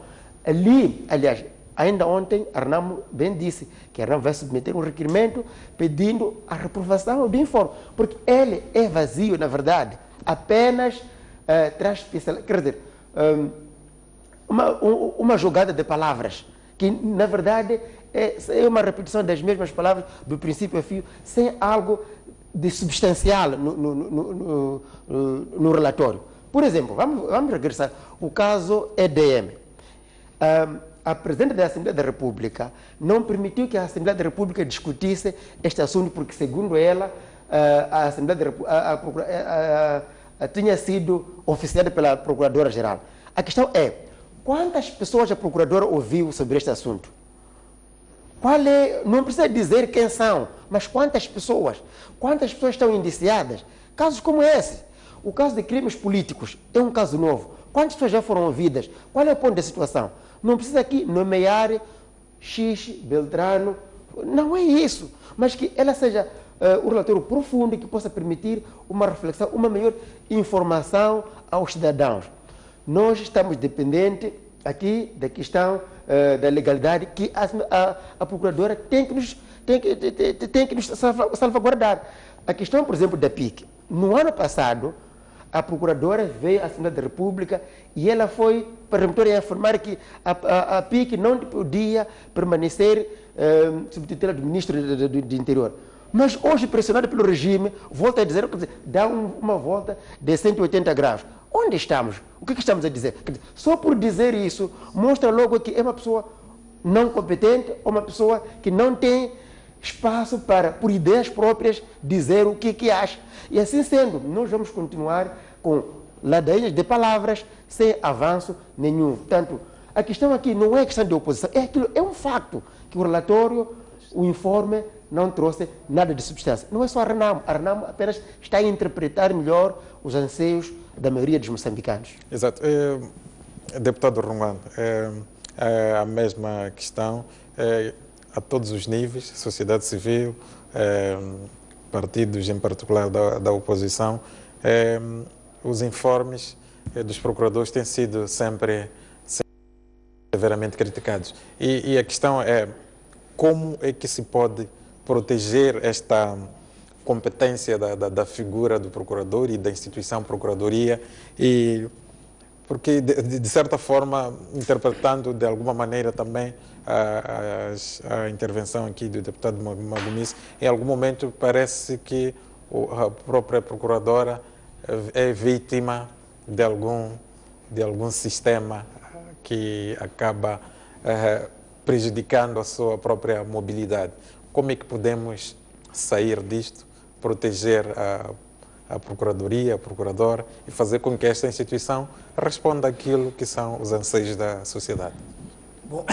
aliás, ainda ontem, a Renamo bem disse que a Renamo vai submeter um requerimento pedindo a reprovação do informe, porque ele é vazio, na verdade, apenas traz especial, quer dizer, uma jogada de palavras, que na verdade é uma repetição das mesmas palavras do princípio ao fim, sem algo de substancial no relatório. Por exemplo, vamos regressar. O caso EDM. A Presidente da Assembleia da República não permitiu que a Assembleia da República discutisse este assunto, porque, segundo ela, a Assembleia da República tinha sido oficiada pela Procuradora-Geral. A questão é, quantas pessoas a Procuradora ouviu sobre este assunto? Não precisa dizer quem são, mas quantas pessoas? Quantas pessoas estão indiciadas? Casos como esse. O caso de crimes políticos é um caso novo. Quantas pessoas já foram ouvidas? Qual é o ponto da situação? Não precisa aqui nomear X, Beltrano. Não é isso. Mas que ela seja um relatório profundo que possa permitir uma reflexão, uma maior informação aos cidadãos. Nós estamos dependentes aqui da questão da legalidade que a Procuradora tem que nos salvaguardar. A questão, por exemplo, da PIC. No ano passado, a Procuradora veio à Assembleia da República e ela foi peremptória a informar que a PIC não podia permanecer sob tutela do Ministro do Interior. Mas hoje, pressionado pelo regime, volta a dizer, dá uma volta de 180 graus. Onde estamos? O que estamos a dizer? Só por dizer isso, mostra logo que é uma pessoa não competente ou uma pessoa que não tem espaço para, por ideias próprias, dizer o que acha. E assim sendo, nós vamos continuar com ladainhas de palavras sem avanço nenhum. Portanto, a questão aqui não é questão de oposição, é um facto que o relatório, o informe, não trouxe nada de substância. Não é só a Renamo apenas está a interpretar melhor os anseios da maioria dos moçambicanos. Exato. Deputado Romano, a mesma questão a todos os níveis, sociedade civil, partidos em particular da oposição, os informes dos procuradores têm sido sempre severamente criticados. E a questão é como é que se pode proteger esta competência da figura do procurador e da instituição procuradoria, porque de certa forma, interpretando de alguma maneira também a intervenção aqui do deputado Magomice, em algum momento parece que a própria procuradora é vítima de algum sistema que acaba prejudicando a sua própria mobilidade. Como é que podemos sair disto, proteger a Procuradoria, a Procuradora e fazer com que esta instituição responda àquilo que são os anseios da sociedade? Bom,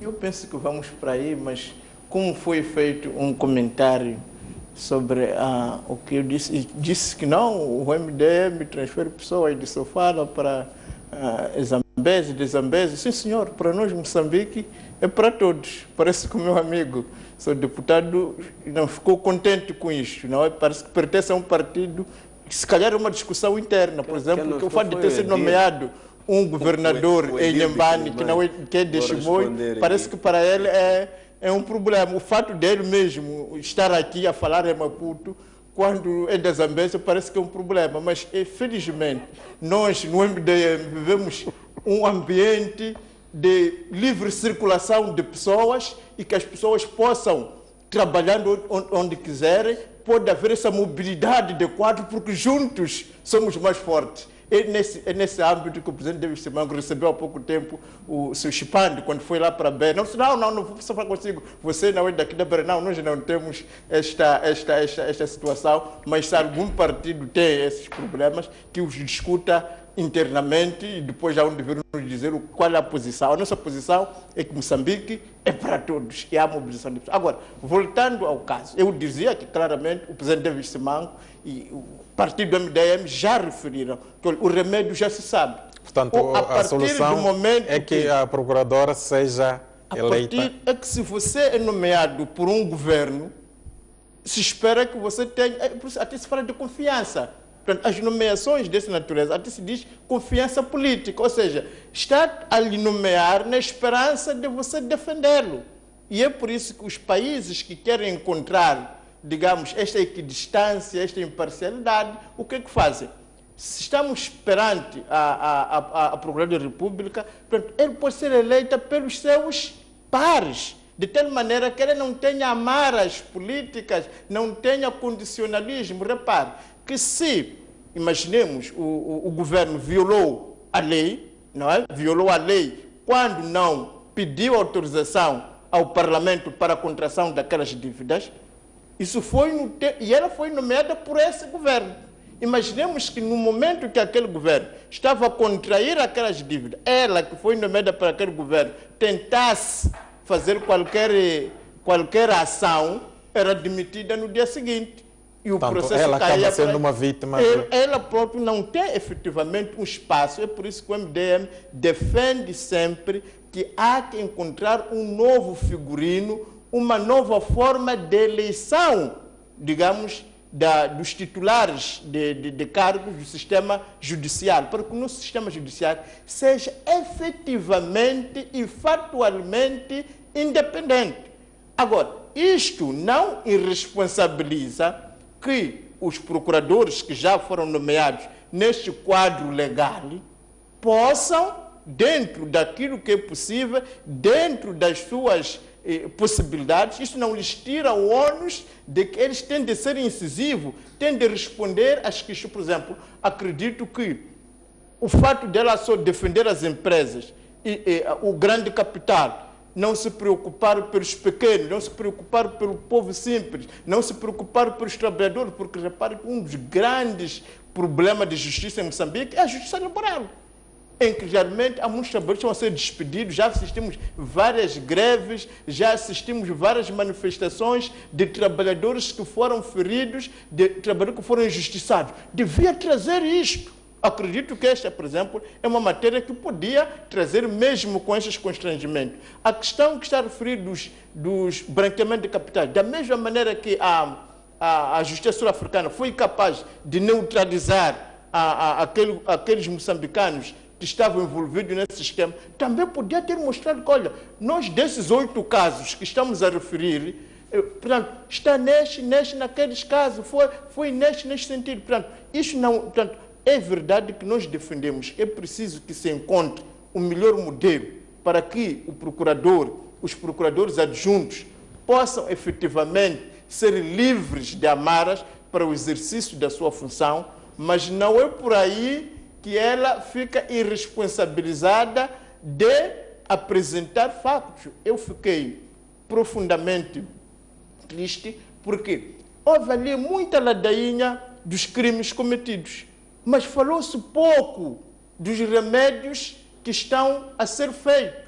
eu penso que vamos para aí, mas como foi feito um comentário sobre o que eu disse que não, o MDM transfere pessoas de Sofala para Zambésia, de Zambésia. Sim, senhor, para nós Moçambique é para todos. Parece que o meu amigo, seu deputado, não ficou contente com isto, não é? Parece que pertence a um partido, se calhar é uma discussão interna, por exemplo, que o fato de ter sido nomeado um governador em Nhambane, que é de Chimoio, parece que para ele é um problema. O fato dele mesmo estar aqui a falar em Maputo, quando é da Zambésia, parece que é um problema. Mas, felizmente, nós no MDM vivemos um ambiente de livre circulação de pessoas e que as pessoas possam, trabalhando onde quiserem, pode haver essa mobilidade de quadro, porque juntos somos mais fortes. É nesse âmbito que o presidente David Simango recebeu há pouco tempo o seu Chipande, quando foi lá para Bé. Não vou falar consigo, você não é daqui da Bé. Não, nós não temos esta situação, mas se algum partido tem esses problemas, que os discuta internamente e depois já onde devemos nos dizer qual é a posição. A nossa posição é que Moçambique é para todos e há mobilização de pessoas. Agora, voltando ao caso, eu dizia que claramente o presidente David Simango e o partido do MDM já referiram que o remédio já se sabe. Portanto, a solução é que a procuradora seja eleita. A partir é que se você é nomeado por um governo, se espera que você tenha, até se fala de confiança. Portanto, as nomeações dessa natureza, até se diz confiança política, ou seja, está a lhe nomear na esperança de você defendê-lo. E é por isso que os países que querem encontrar, digamos, esta equidistância, esta imparcialidade, o que é que fazem? Se estamos perante a Procuradoria da República, portanto, ele pode ser eleita pelos seus pares, de tal maneira que ele não tenha amarras políticas, não tenha condicionalismo. Repare que se imaginemos, o governo violou a lei, não é? Violou a lei quando não pediu autorização ao Parlamento para a contração daquelas dívidas. Isso foi e ela foi nomeada por esse governo. Imaginemos que no momento que aquele governo estava a contrair aquelas dívidas, ela que foi nomeada para aquele governo tentasse fazer qualquer ação, era demitida no dia seguinte. E o processo ela caía acaba sendo uma vítima. Ela própria não tem efetivamente um espaço. É por isso que o MDM defende sempre que há que encontrar um novo figurino, uma nova forma de eleição, digamos, dos titulares de cargos do sistema judiciário, para que o nosso sistema judiciário seja efetivamente e factualmente independente. Agora, isto não irresponsabiliza que os procuradores que já foram nomeados neste quadro legal possam, dentro daquilo que é possível, dentro das suas possibilidades, isso não lhes tira o ônus de que eles têm de ser incisivos, têm de responder às questões. Por exemplo, acredito que o fato dela só defender as empresas e o grande capital, não se preocupar pelos pequenos, não se preocupar pelo povo simples, não se preocupar pelos trabalhadores, porque repare que um dos grandes problemas de justiça em Moçambique é a justiça laboral, em que geralmente há muitos trabalhadores que vão ser despedidos, já assistimos várias greves, já assistimos várias manifestações de trabalhadores que foram feridos, de trabalhadores que foram injustiçados. Devia trazer isto. Acredito que esta, por exemplo, é uma matéria que podia trazer mesmo com estes constrangimentos. A questão que está a referir dos branqueamentos de capitais, da mesma maneira que a justiça sul-africana foi capaz de neutralizar aqueles moçambicanos que estavam envolvidos nesse esquema, também podia ter mostrado que, olha, nós desses 8 casos que estamos a referir, portanto, está naqueles casos, foi neste sentido. Portanto, isso não... Portanto, é verdade que nós defendemos, é preciso que se encontre o melhor modelo para que os procuradores adjuntos possam efetivamente ser livres de amarras para o exercício da sua função, mas não é por aí que ela fica irresponsabilizada de apresentar factos. Eu fiquei profundamente triste porque houve ali muita ladainha dos crimes cometidos, mas falou-se pouco dos remédios que estão a ser feitos.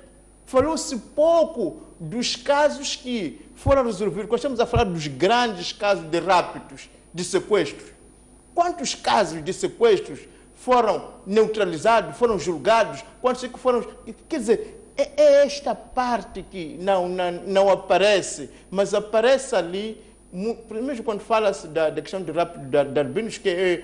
Falou-se pouco dos casos que foram resolvidos. Nós estamos a falar dos grandes casos de raptos, de sequestros. Quantos casos de sequestros foram neutralizados, foram julgados? Quantos que foram... Quer dizer, é esta parte que não aparece, mas aparece ali. Mesmo quando fala-se da questão de rapto de albinos, que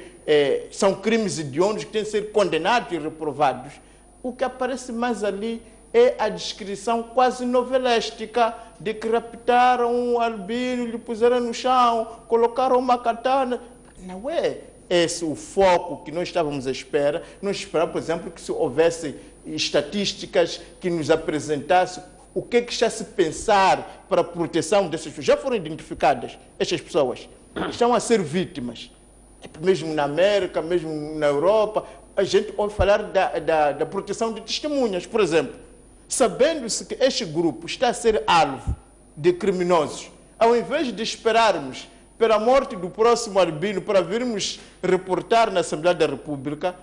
são crimes hediondos que têm de ser condenados e reprovados, o que aparece mais ali é a descrição quase novelística de que raptaram um albino, lhe puseram no chão, colocaram uma katana. Não é esse o foco que nós estávamos à espera. Nós esperávamos, por exemplo, que se houvesse estatísticas que nos apresentassem o que está a se pensar para a proteção dessas pessoas. Já foram identificadas estas pessoas, estão a ser vítimas. Mesmo na América, mesmo na Europa, a gente ouve falar da proteção de testemunhas, por exemplo. Sabendo-se que este grupo está a ser alvo de criminosos, ao invés de esperarmos pela morte do próximo albino para virmos reportar na Assembleia da República,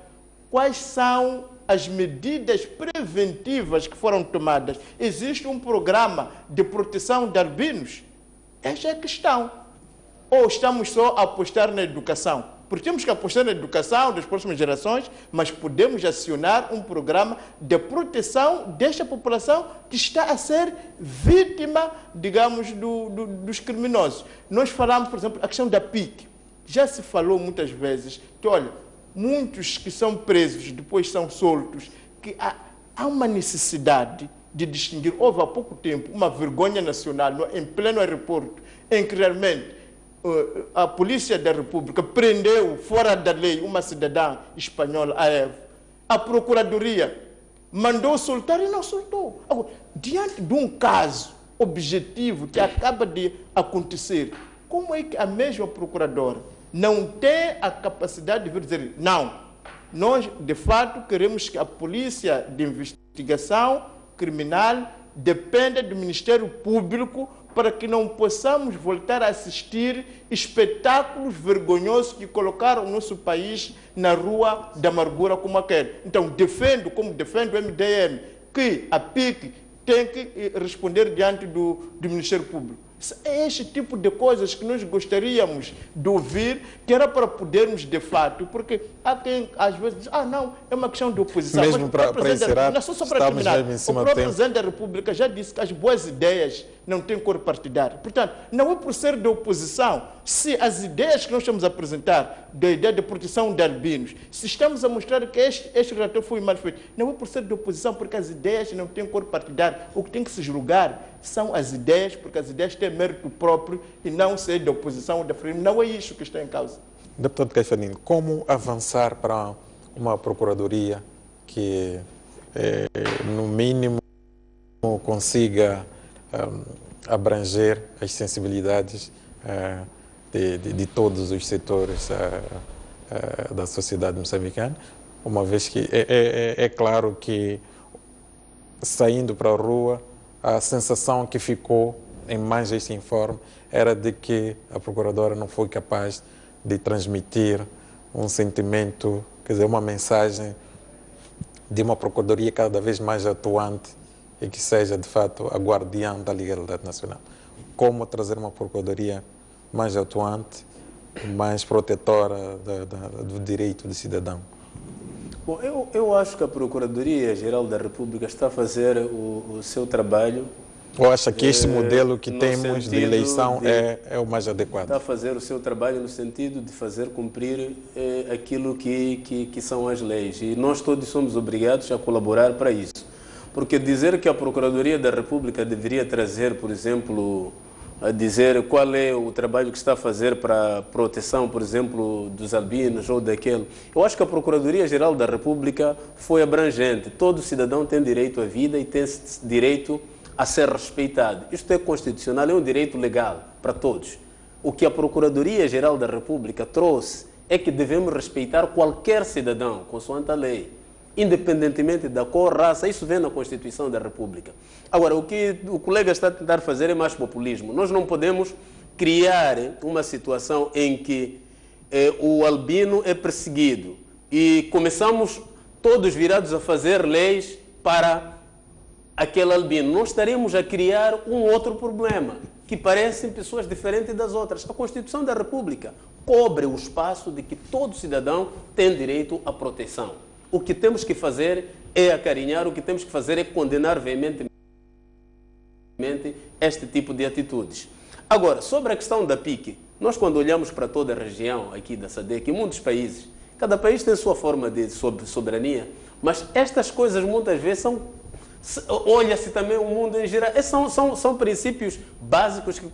quais são as medidas preventivas que foram tomadas? Existe um programa de proteção de albinos? Esta é a questão. Ou estamos só a apostar na educação? Porque temos que apostar na educação das próximas gerações, mas podemos acionar um programa de proteção desta população que está a ser vítima, digamos, dos criminosos. Nós falamos, por exemplo, a questão da PIC. Já se falou muitas vezes que, olha, muitos que são presos, depois são soltos, que há uma necessidade de distinguir. Houve há pouco tempo uma vergonha nacional em pleno aeroporto, em que realmente a Polícia da República prendeu fora da lei uma cidadã espanhola, a Eva. A Procuradoria mandou soltar e não soltou. Agora, diante de um caso objetivo que acaba de acontecer, como é que a mesma Procuradora não tem a capacidade de vir dizer, não, nós de fato queremos que a polícia de investigação criminal dependa do Ministério Público para que não possamos voltar a assistir espetáculos vergonhosos que colocaram o nosso país na rua da amargura como aquele. Então, defendo, como defendo o MDM, que a PIC tem que responder diante do Ministério Público. É este tipo de coisas que nós gostaríamos de ouvir, que era para podermos, de fato, porque há quem às vezes diz, não, é uma questão de oposição. Mesmo para encerrar, não, só para terminar, o próprio Presidente da República já disse que as boas ideias não têm cor partidária. Portanto, não é por ser de oposição, se as ideias que nós estamos a apresentar, da ideia de proteção de albinos, se estamos a mostrar que este relatório foi mal feito, não é por ser de oposição, porque as ideias não têm cor partidária. O que tem que se julgar são as ideias, porque as ideias têm mérito próprio e não ser de oposição ou de frente. Não é isso que está em causa. Deputado Caixanino, como avançar para uma procuradoria que, no mínimo, consiga abranger as sensibilidades de todos os setores da sociedade moçambicana, uma vez que é claro que, saindo para a rua, a sensação que ficou em mais este informe era de que a procuradora não foi capaz de transmitir um sentimento, quer dizer, uma mensagem de uma procuradoria cada vez mais atuante e que seja, de fato, a guardiã da legalidade nacional. Como trazer uma procuradoria mais atuante, mais protetora do direito do cidadão? Bom, eu acho que a Procuradoria-Geral da República está a fazer o seu trabalho. Ou acha que este modelo que temos de eleição é o mais adequado? Está a fazer o seu trabalho no sentido de fazer cumprir aquilo que são as leis. E nós todos somos obrigados a colaborar para isso. Porque dizer que a Procuradoria da República deveria trazer, por exemplo, a dizer qual é o trabalho que está a fazer para a proteção, por exemplo, dos albinos ou daquele. Eu acho que a Procuradoria-Geral da República foi abrangente. Todo cidadão tem direito à vida e tem direito a ser respeitado. Isto é constitucional, é um direito legal para todos. O que a Procuradoria-Geral da República trouxe é que devemos respeitar qualquer cidadão, consoante a lei, independentemente da cor, raça. Isso vem na Constituição da República. Agora, o que o colega está a tentar fazer é mais populismo. Nós não podemos criar uma situação em que o albino é perseguido e começamos todos virados a fazer leis para aquele albino. Nós estaremos a criar um outro problema, que parecem pessoas diferentes das outras. A Constituição da República cobre o espaço de que todo cidadão tem direito à proteção. O que temos que fazer é acarinhar, o que temos que fazer é condenar veementemente este tipo de atitudes. Agora, sobre a questão da PIC, nós quando olhamos para toda a região aqui da SADC, em muitos países, cada país tem sua forma de soberania, mas estas coisas muitas vezes olha-se também o mundo em geral. São princípios básicos que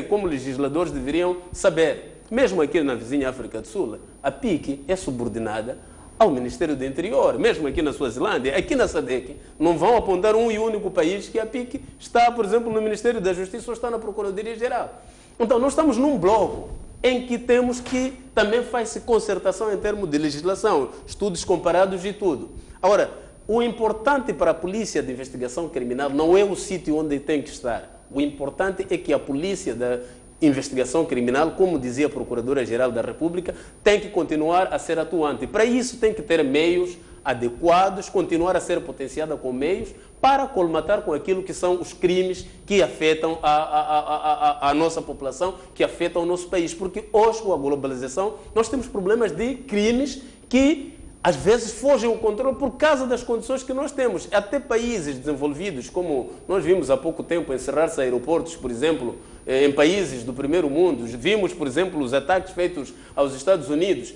como legisladores, deveriam saber. Mesmo aqui na vizinha África do Sul, a PIC é subordinada ao Ministério do Interior, mesmo aqui na Suazilândia, aqui na SADC, não vão apontar um e único país que a PIC está, por exemplo, no Ministério da Justiça ou está na Procuradoria-Geral. Então, nós estamos num bloco em que temos que também faz-se concertação em termos de legislação, estudos comparados e tudo. Agora, o importante para a Polícia de Investigação Criminal não é o sítio onde tem que estar. O importante é que a Polícia da Investigação Criminal, como dizia a Procuradora-Geral da República, tem que continuar a ser atuante. Para isso tem que ter meios adequados, continuar a ser potenciada com meios para colmatar com aquilo que são os crimes que afetam a nossa população, que afetam o nosso país. Porque hoje, com a globalização, nós temos problemas de crimes que às vezes fogem ao controle por causa das condições que nós temos. Até países desenvolvidos, como nós vimos há pouco tempo encerrar-se aeroportos, por exemplo, em países do primeiro mundo, vimos, por exemplo, os ataques feitos aos Estados Unidos,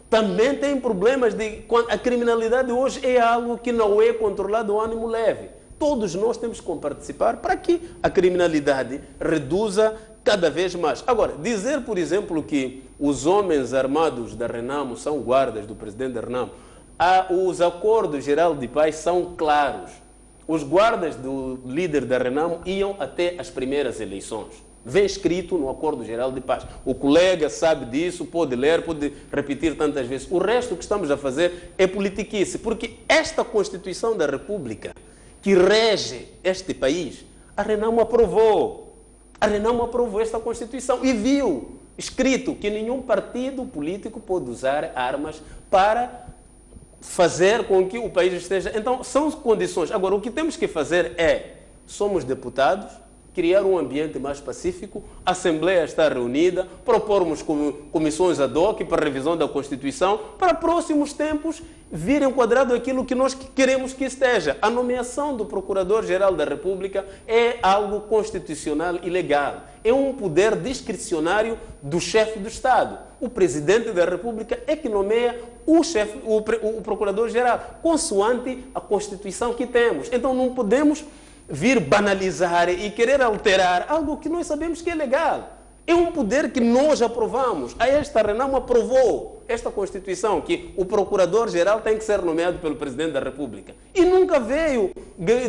também tem problemas de... A criminalidade hoje é algo que não é controlado ao ânimo leve. Todos nós temos que participar para que a criminalidade reduza cada vez mais. Agora, dizer, por exemplo, que os homens armados da Renamo são guardas do presidente da Renamo, os acordos gerais de paz são claros. Os guardas do líder da Renamo iam até as primeiras eleições. Vem escrito no Acordo Geral de Paz. O colega sabe disso, pode ler, pode repetir tantas vezes. O resto que estamos a fazer é politiquice, porque esta Constituição da República, que rege este país, a Renamo aprovou. A Renamo aprovou esta Constituição e viu escrito que nenhum partido político pode usar armas para fazer com que o país esteja... Então, são condições. Agora, o que temos que fazer é, somos deputados, criar um ambiente mais pacífico, a Assembleia estar reunida, propormos comissões ad hoc para a revisão da Constituição, para próximos tempos vir enquadrado aquilo que nós queremos que esteja. A nomeação do Procurador-Geral da República é algo constitucional e legal. É um poder discricionário do chefe do Estado. O Presidente da República é que nomeia o Procurador-Geral, consoante a Constituição que temos. Então não podemos vir banalizar e querer alterar algo que nós sabemos que é legal. É um poder que nós aprovamos. Esta Renamo aprovou esta Constituição, que o Procurador-Geral tem que ser nomeado pelo Presidente da República. E nunca veio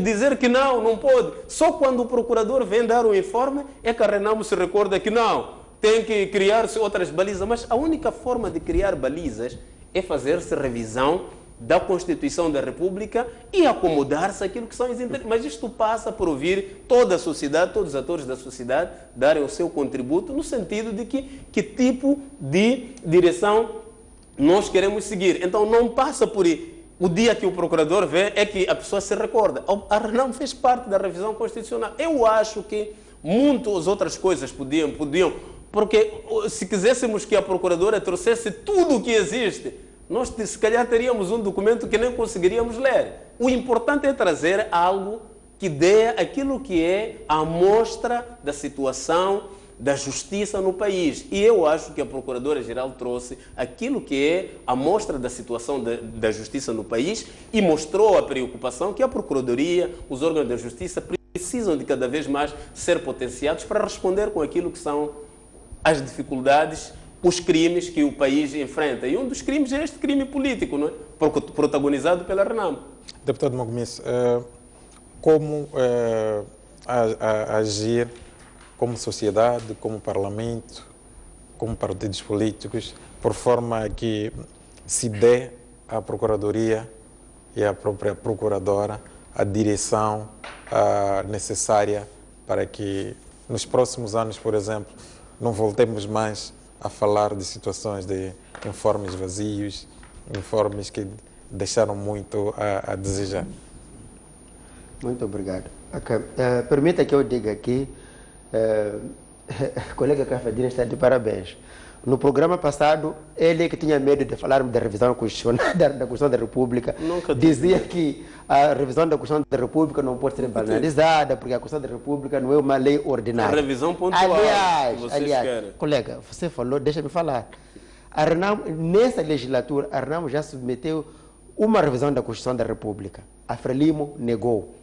dizer que não pode. Só quando o Procurador vem dar o informe é que a Renamo se recorda que não, tem que criar-se outras balizas. Mas a única forma de criar balizas é fazer-se revisão da Constituição da República e acomodar-se àquilo que são os interesses. Mas isto passa por ouvir toda a sociedade, todos os atores da sociedade darem o seu contributo no sentido de que tipo de direção nós queremos seguir. Então não passa por o dia que o procurador vê é que a pessoa se recorda. A Renamo fez parte da revisão constitucional. Eu acho que muitas outras coisas podiam, porque se quiséssemos que a procuradora trouxesse tudo o que existe, nós se calhar teríamos um documento que nem conseguiríamos ler. O importante é trazer algo que dê aquilo que é a amostra da situação da justiça no país. E eu acho que a Procuradora-Geral trouxe aquilo que é a amostra da situação da justiça no país e mostrou a preocupação que a Procuradoria, os órgãos da justiça precisam de cada vez mais ser potenciados para responder com aquilo que são as dificuldades, os crimes que o país enfrenta. E um dos crimes é este crime político, não é? Protagonizado pela Renamo. Deputado Magomes, como agir como sociedade, como parlamento, como partidos políticos, por forma que se dê à Procuradoria e à própria Procuradora a direção necessária para que nos próximos anos, por exemplo, não voltemos mais a falar de situações de informes vazios, informes que deixaram muito a desejar. Muito obrigado. Okay. Permita que eu diga aqui, a colega Cafedina está de parabéns. No programa passado, ele que tinha medo de falarmos da revisão constitucional da Constituição da República, dizia que a revisão da Constituição da República não pode ser banalizada, porque a Constituição da República não é uma lei ordinária. A revisão pontual. Aliás, colega, você falou, deixa-me falar. A Renamo, nessa legislatura, a Renamo já submeteu uma revisão da Constituição da República. A Frelimo negou.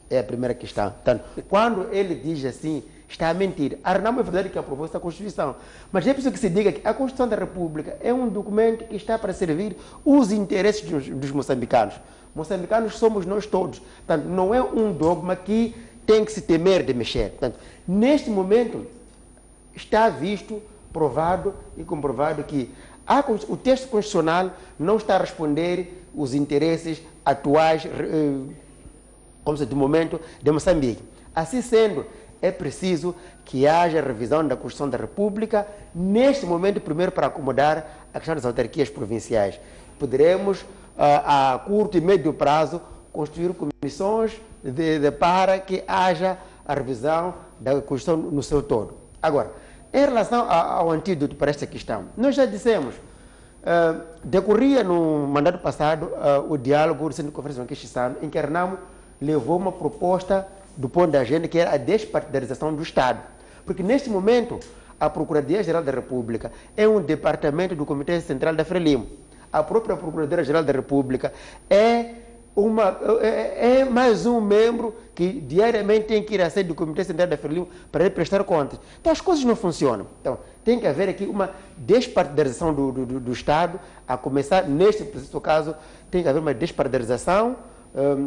É a primeira questão. Portanto, quando ele diz assim, está a mentir. A Renamo é verdade que aprovou essa Constituição, mas é preciso que se diga que a Constituição da República é um documento que está para servir os interesses dos moçambicanos. Moçambicanos somos nós todos. Portanto, não é um dogma que tem que se temer de mexer. Portanto, neste momento, está visto, provado e comprovado que o texto constitucional não está a responder os interesses atuais, como se diz, do momento de Moçambique. Assim sendo, é preciso que haja revisão da Constituição da República, neste momento, primeiro para acomodar a questão das autarquias provinciais. Poderemos, a curto e médio prazo, construir comissões para que haja a revisão da Constituição no seu todo. Agora, em relação ao antídoto para esta questão, nós já dissemos, decorria no mandato passado o diálogo do Centro de Conferência Banquista em que a Renamo levou uma proposta do ponto da agenda que era a despartidarização do Estado. Porque neste momento a Procuradoria-Geral da República é um departamento do Comitê Central da Frelimo. A própria Procuradoria-Geral da República é mais um membro que diariamente tem que ir à sede do Comitê Central da Frelimo para prestar contas. Então as coisas não funcionam. Então tem que haver aqui uma despartidarização do Estado, a começar, neste caso, tem que haver uma despartidarização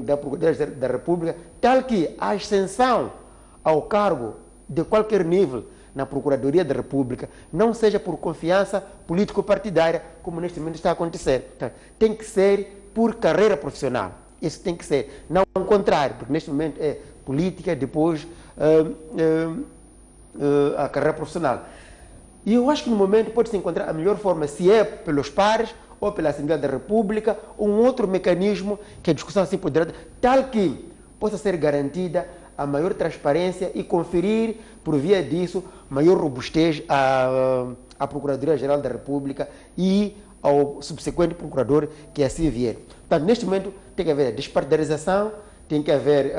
da Procuradoria da República, tal que a ascensão ao cargo de qualquer nível na Procuradoria da República não seja por confiança político-partidária, como neste momento está a acontecer. Então, tem que ser por carreira profissional. Isso tem que ser. Não o contrário, porque neste momento é política, depois a carreira profissional. E eu acho que no momento pode-se encontrar a melhor forma, se é pelos pares ou pela Assembleia da República, ou um outro mecanismo que a discussão assim poderá, tal que possa ser garantida a maior transparência e conferir, por via disso, maior robustez à Procuradoria-Geral da República e ao subsequente procurador que assim vier. Portanto, neste momento tem que haver a despartidarização, tem que haver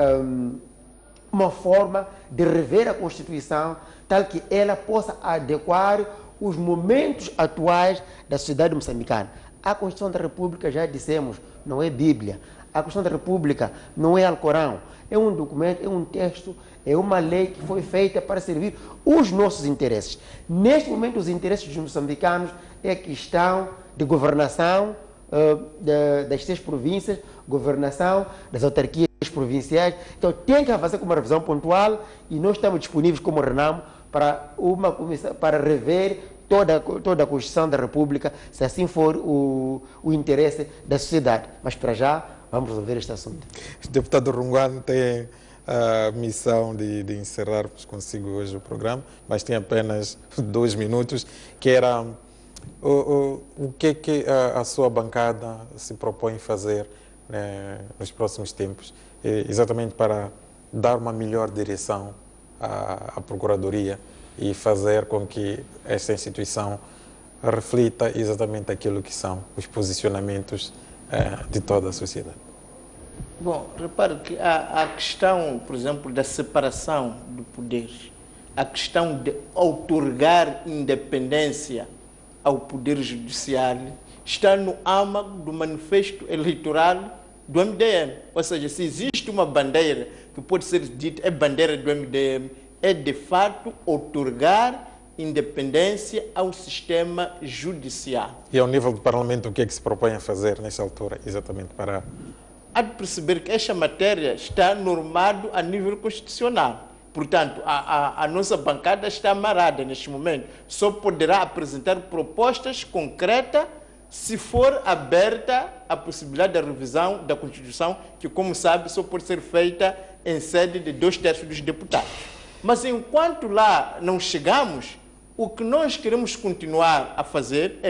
uma forma de rever a Constituição, tal que ela possa adequar os momentos atuais da sociedade moçambicana. A Constituição da República, já dissemos, não é Bíblia. A Constituição da República não é Alcorão. É um documento, é um texto, é uma lei que foi feita para servir os nossos interesses. Neste momento, os interesses dos moçambicanos é a questão de governação das 6 províncias, governação das autarquias provinciais. Então, tem que avançar com uma revisão pontual e nós estamos disponíveis como RENAMO para rever toda a Constituição da República, se assim for o interesse da sociedade. Mas, para já, vamos resolver este assunto. O deputado Runguan tem a missão de encerrarmos consigo hoje o programa, mas tem apenas 2 minutos, que era o que a sua bancada se propõe fazer nos próximos tempos, exatamente para dar uma melhor direção à Procuradoria e fazer com que esta instituição reflita exatamente aquilo que são os posicionamentos de toda a sociedade. Bom, repare que a questão, por exemplo, da separação do poder, a questão de outorgar independência ao Poder Judiciário está no âmago do manifesto eleitoral do MDM. Ou seja, se existe uma bandeira que pode ser dita é bandeira do MDM, é de fato outorgar independência ao sistema judiciário. E ao nível do Parlamento, o que é que se propõe a fazer nesta altura, exatamente para... Há de perceber que esta matéria está normada a nível constitucional. Portanto, a nossa bancada está amarrada neste momento. Só poderá apresentar propostas concretas se for aberta a possibilidade da revisão da Constituição, que, como sabe, só pode ser feita em sede de 2/3 dos deputados. Mas enquanto lá não chegamos, o que nós queremos continuar a fazer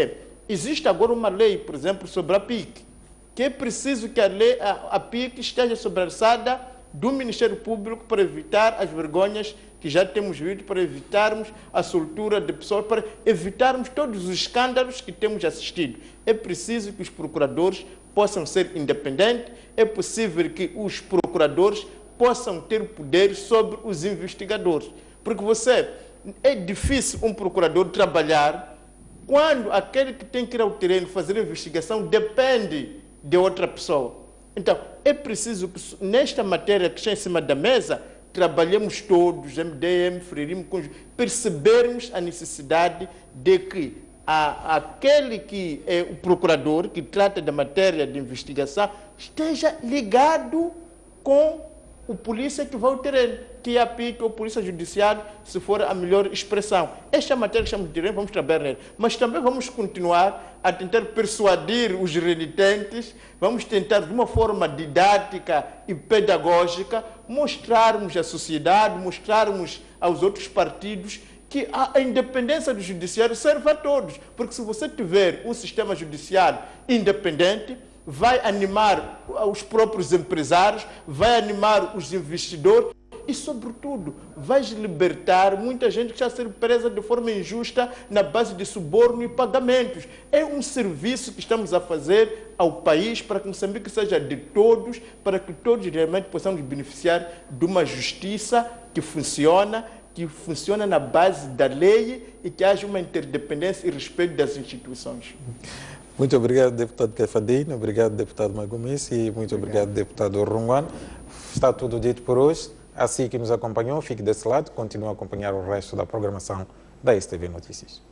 existe agora uma lei, por exemplo, sobre a PIC, que é preciso que a PIC esteja sobressada do Ministério Público para evitar as vergonhas que já temos visto, para evitarmos a soltura de pessoas, para evitarmos todos os escândalos que temos assistido. É preciso que os procuradores possam ser independentes, é possível que os procuradores possam ter poder sobre os investigadores. Porque é difícil um procurador trabalhar quando aquele que tem que ir ao terreno fazer a investigação depende de outra pessoa. Então, é preciso que nesta matéria que está em cima da mesa, trabalhemos todos, MDM, Frelimo, percebermos a necessidade de que aquele que é o procurador, que trata da matéria de investigação, esteja ligado com o polícia que vai ao terreno, que é a PIC ou a Polícia Judiciária, se for a melhor expressão. Esta matéria que chamamos de terreno, vamos trabalhar nela. Mas também vamos continuar a tentar persuadir os renitentes, vamos tentar, de uma forma didática e pedagógica, mostrarmos à sociedade, mostrarmos aos outros partidos que a independência do judiciário serve a todos. Porque se você tiver um sistema judiciário independente, vai animar os próprios empresários, vai animar os investidores e, sobretudo, vai libertar muita gente que está a ser presa de forma injusta na base de suborno e pagamentos. É um serviço que estamos a fazer ao país para que Moçambique seja de todos, para que todos realmente possamos beneficiar de uma justiça que funciona na base da lei e que haja uma interdependência e respeito das instituições. Muito obrigado, deputado Kefadine, obrigado, deputado Magomesi, e muito obrigado, deputado Runguan. Está tudo dito por hoje. Assim que nos acompanhou, fique desse lado, continue a acompanhar o resto da programação da STV Notícias.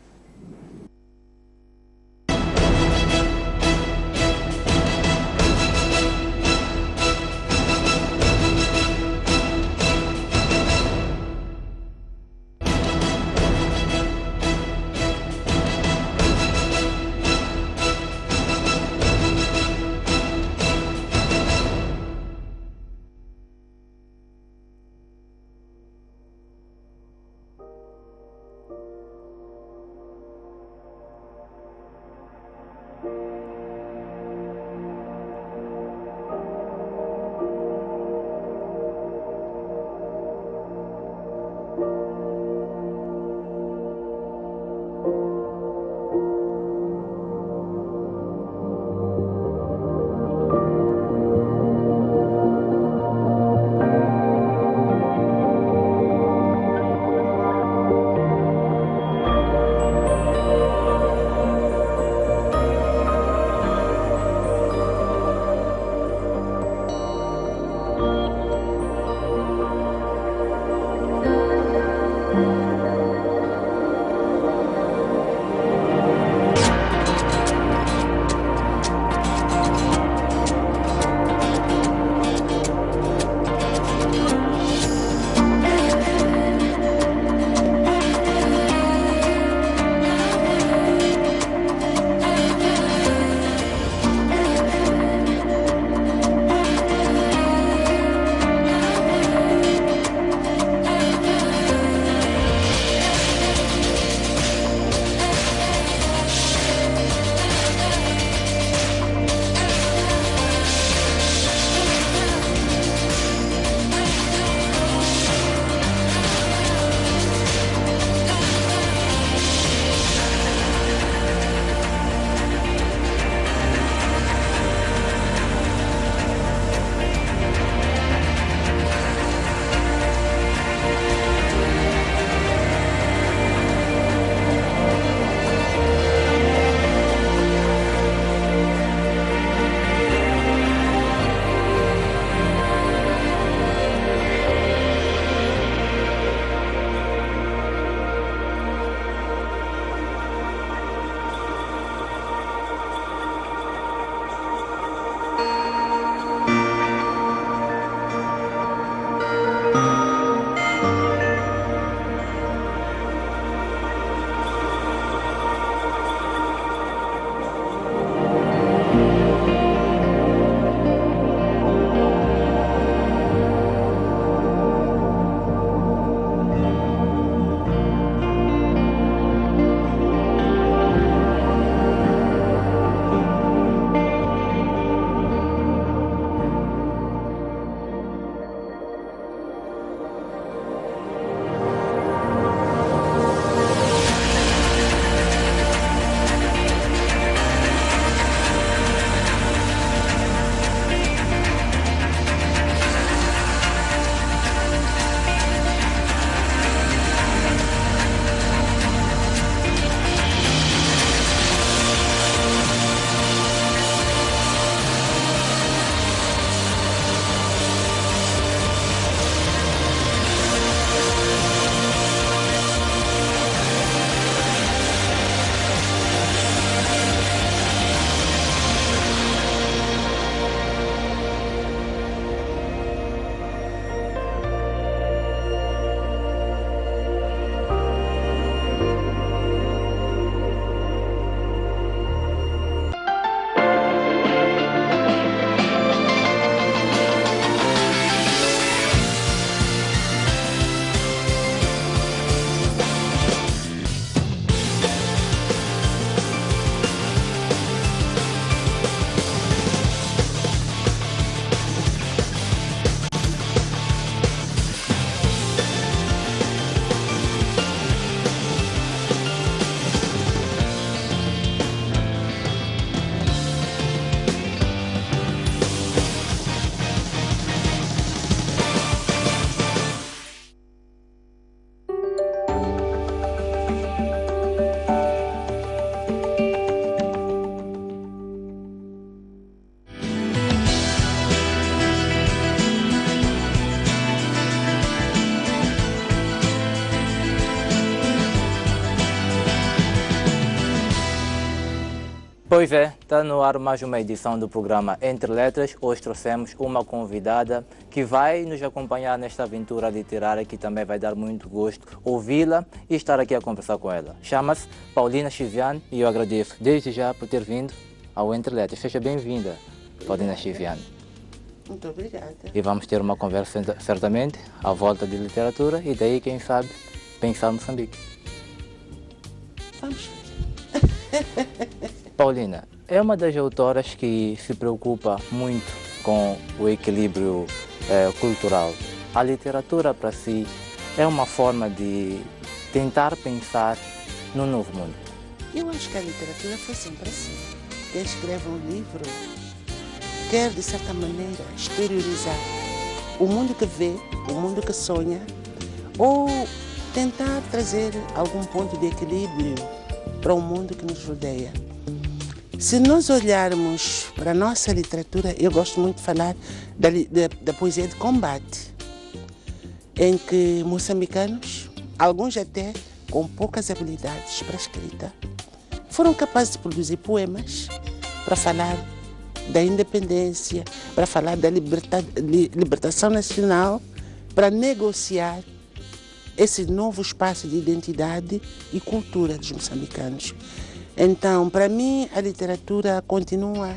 Pois é, está no ar mais uma edição do programa Entre Letras. Hoje trouxemos uma convidada que vai nos acompanhar nesta aventura literária, que também vai dar muito gosto ouvi-la e estar aqui a conversar com ela. Chama-se Paulina Chiviane e eu agradeço desde já por ter vindo ao Entre Letras. Seja bem-vinda, Paulina Chiviane. Muito obrigada. E vamos ter uma conversa certamente à volta de literatura e daí, quem sabe, pensar no Moçambique. Vamos. Paulina, é uma das autoras que se preocupa muito com o equilíbrio cultural. A literatura, para si, é uma forma de tentar pensar no novo mundo. Eu acho que a literatura foi sempre assim. Quem escreve um livro quer, de certa maneira, exteriorizar o mundo que vê, o mundo que sonha, ou tentar trazer algum ponto de equilíbrio para o mundo que nos rodeia. Se nós olharmos para a nossa literatura, eu gosto muito de falar da poesia de combate, em que moçambicanos, alguns até com poucas habilidades para a escrita, foram capazes de produzir poemas para falar da independência, para falar da libertação nacional, para negociar esse novo espaço de identidade e cultura dos moçambicanos. Então, para mim, a literatura continua